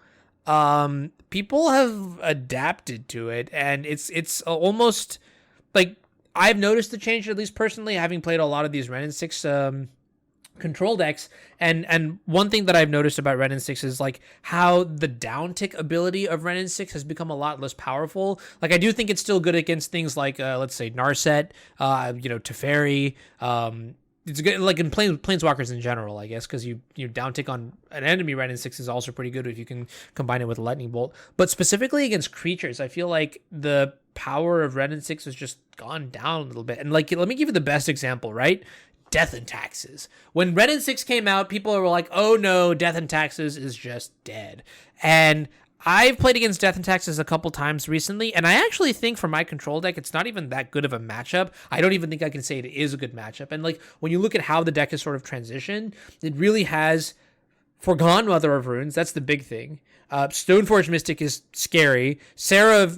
People have adapted to it, and it's almost I've noticed the change, at least personally, having played a lot of these Ren and 6 control decks, and one thing that I've noticed about Ren and 6 is how the downtick ability of Ren and 6 has become a lot less powerful. I do think it's still good against things like let's say Narset, Teferi, it's good in Planeswalkers in general, I guess, because you downtick on an enemy. Ren and 6 is also pretty good if you can combine it with a Lightning Bolt. But specifically against creatures, I feel like the power of Ren and 6 has just gone down a little bit. And let me give you the best example, right? Death and Taxes. When Ren and 6 came out, people were like, oh no, Death and Taxes is just dead. And I've played against Death and Taxes a couple times recently, and I actually think for my control deck, it's not even that good of a matchup. I don't even think I can say it is a good matchup. And when you look at how the deck has sort of transitioned, it really has foregone Mother of Runes. That's the big thing. Stoneforge Mystic is scary. Sarah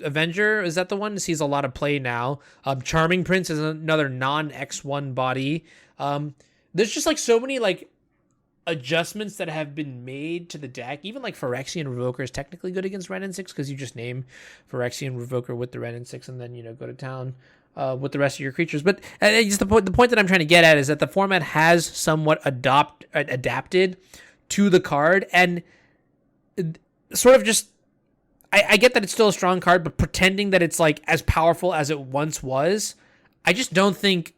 Avenger, is that the one? Sees a lot of play now. Charming Prince is another non-X1 body. There's just so many adjustments that have been made to the deck. Even Phyrexian Revoker is technically good against Ren and 6 because you just name Phyrexian Revoker with the Ren and 6 and then go to town with the rest of your creatures. But just the point that I'm trying to get at is that the format has somewhat adapted to the card, and sort of just I get that it's still a strong card, but pretending that it's as powerful as it once was, I just don't think.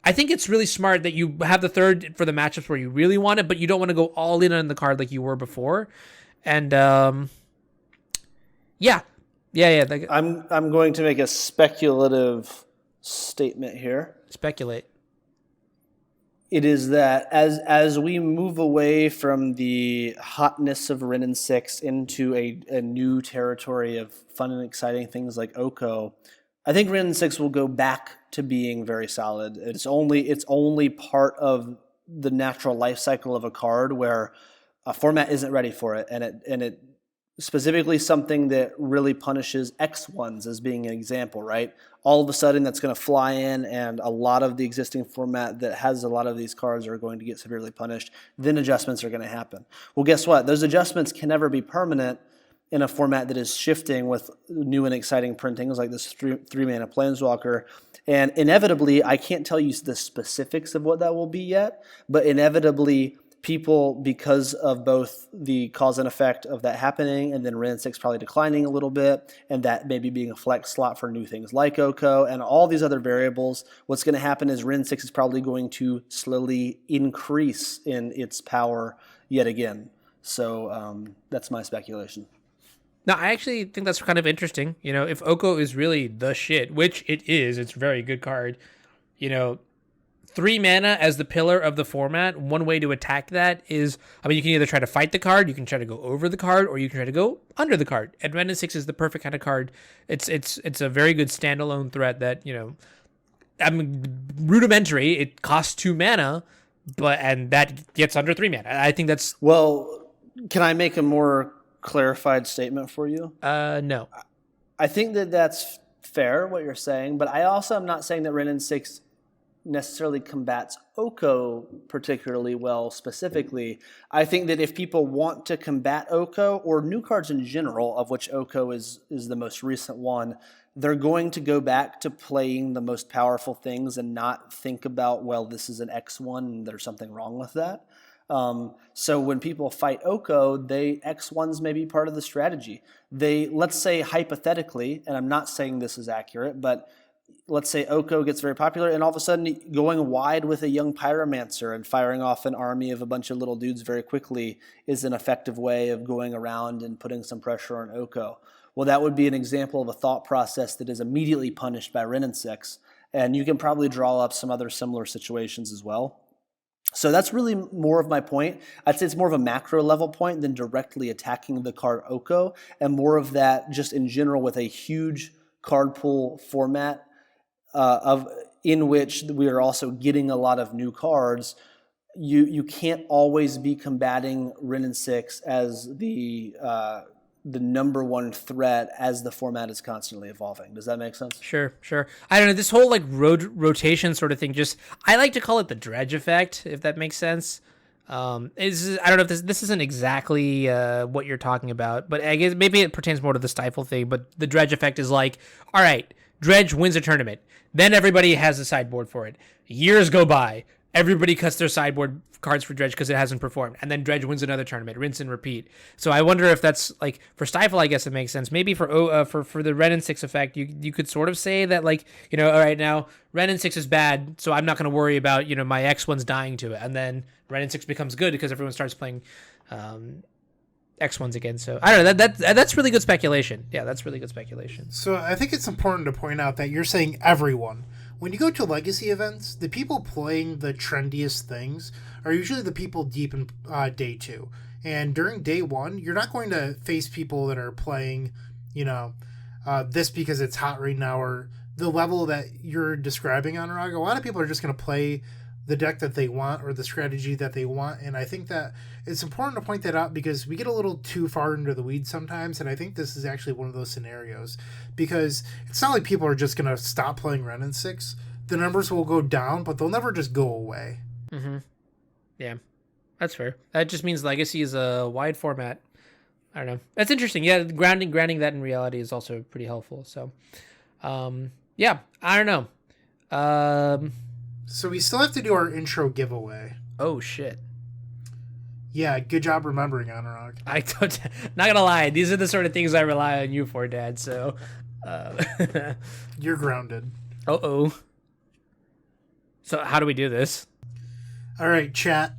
I think it's really smart that you have the third for the matchups where you really want it, but you don't want to go all in on the card like you were before. And yeah. I'm going to make a speculative statement here. Speculate. It is that as we move away from the hotness of Ren and 6 into a new territory of fun and exciting things like Oko, I think Ren 6 will go back to being very solid. It's only part of the natural life cycle of a card where a format isn't ready for it, and it specifically something that really punishes X1s as being an example, right? All of a sudden that's going to fly in, and a lot of the existing format that has a lot of these cards are going to get severely punished. Then adjustments are going to happen. Well, guess what? Those adjustments can never be permanent in a format that is shifting with new and exciting printings like this three-mana Planeswalker. And inevitably, I can't tell you the specifics of what that will be yet, but inevitably people, because of both the cause and effect of that happening and then Ren 6 probably declining a little bit, and that maybe being a flex slot for new things like Oko and all these other variables, what's going to happen is Ren 6 is probably going to slowly increase in its power yet again. So that's my speculation. No, I actually think that's kind of interesting. You know, if Oko is really the shit, which it is, it's a very good card. You know, 3 mana as the pillar of the format. One way to attack that is, I mean, you can either try to fight the card, you can try to go over the card, or you can try to go under the card. And Ren 6 is the perfect kind of card. It's a very good standalone threat that, you know, I mean, rudimentary. It costs 2 mana, and that gets under 3 mana. I think that's... Well, can I make a more clarified statement for you? No. I think that that's fair, what you're saying, but I also am not saying that Ren 6 necessarily combats Oko particularly well specifically. I think that if people want to combat Oko, or new cards in general, of which Oko is the most recent one, they're going to go back to playing the most powerful things and not think about, well, this is an X1 and there's something wrong with that. So when people fight Oko, X1s may be part of the strategy. Let's say hypothetically, and I'm not saying this is accurate, but let's say Oko gets very popular, and all of a sudden going wide with a young Pyromancer and firing off an army of a bunch of little dudes very quickly is an effective way of going around and putting some pressure on Oko. Well, that would be an example of a thought process that is immediately punished by Ren 6, and you can probably draw up some other similar situations as well. So that's really more of my point. I'd say it's more of a macro level point than directly attacking the card Oko, and more of that just in general with a huge card pool format in which we are also getting a lot of new cards. You can't always be combating Ren 6 as the number one threat as the format is constantly evolving. Does that make sense? Sure. I don't know, this whole like rotation sort of thing, I like to call it the dredge effect, if that makes sense. I don't know if this isn't exactly what you're talking about, but I guess maybe it pertains more to the stifle thing. But the dredge effect is like, all right, dredge wins a tournament, then everybody has a sideboard for it. Years go by, everybody cuts their sideboard cards for dredge because it hasn't performed, and then dredge wins another tournament, rinse and repeat. So I wonder if that's like for stifle, I guess it makes sense. Maybe for the Ren 6 effect, you could sort of say that, like, you know, all right, now Ren 6 is bad, so I'm not going to worry about, you know, my X1's dying to it, and then Ren 6 becomes good because everyone starts playing X1s again. So I don't know, that's really good speculation. Yeah, that's really good speculation. So I think it's important to point out that you're saying everyone. When you go to legacy events, the people playing the trendiest things are usually the people deep in day 2. And during day 1, you're not going to face people that are playing, you know, this because it's hot right now, or the level that you're describing, Anurag. A lot of people are just going to play the deck that they want or the strategy that they want. And I think that it's important to point that out because we get a little too far into the weeds sometimes. And I think this is actually one of those scenarios, because it's not like people are just going to stop playing Ren 6. The numbers will go down, but they'll never just go away. Mm-hmm. Yeah, that's fair. That just means legacy is a wide format. I don't know. That's interesting. Yeah, grounding that in reality is also pretty helpful. So, yeah, I don't know. So we still have to do our intro giveaway. Oh, shit. Yeah, good job remembering, Anurag. Not gonna lie, these are the sort of things I rely on you for, Dad, so... You're grounded. Uh-oh. So how do we do this? All right, chat.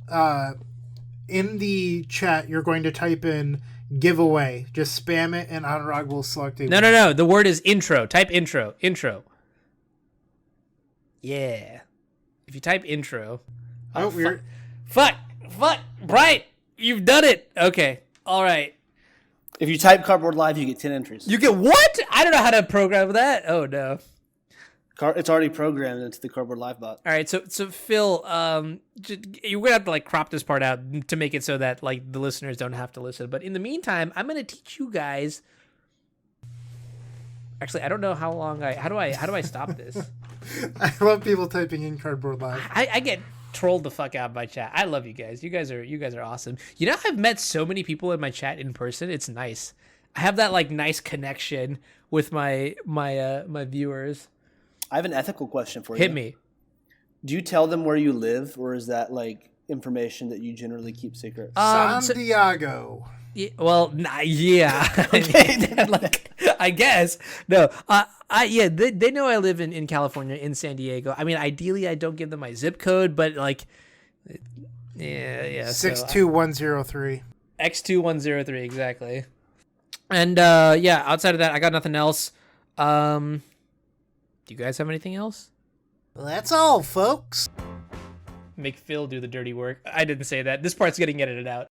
In the chat, you're going to type in giveaway. Just spam it, and Anurag will select it. No. The word is intro. Type intro. Intro. Yeah. If you type intro... Oh, weird. Fuck! Brian, you've done it! Okay. All right. If you type Cardboard Live, you get 10 entries. You get what? I don't know how to program that. Oh, no. It's already programmed into the Cardboard Live bot. All right, so Phil, you're gonna have to like crop this part out to make it so that like the listeners don't have to listen. But in the meantime, I'm gonna teach you guys. Actually, I don't know how long how do I stop this? I love people typing in Cardboard Live. I get trolled the fuck out by chat. I love you guys. You guys are awesome. You know, I've met so many people in my chat in person. It's nice. I have that like nice connection with my viewers. I have an ethical question for you. Hit me. Do you tell them where you live, or is that like information that you generally keep secret? Santiago. Yeah. Like, I guess. No. They know I live in California, in San Diego. I mean, ideally, I don't give them my zip code, but like, yeah. 62103. X2103, exactly. And outside of that, I got nothing else. Do you guys have anything else? Well, that's all, folks. Make Phil do the dirty work. I didn't say that. This part's getting edited out.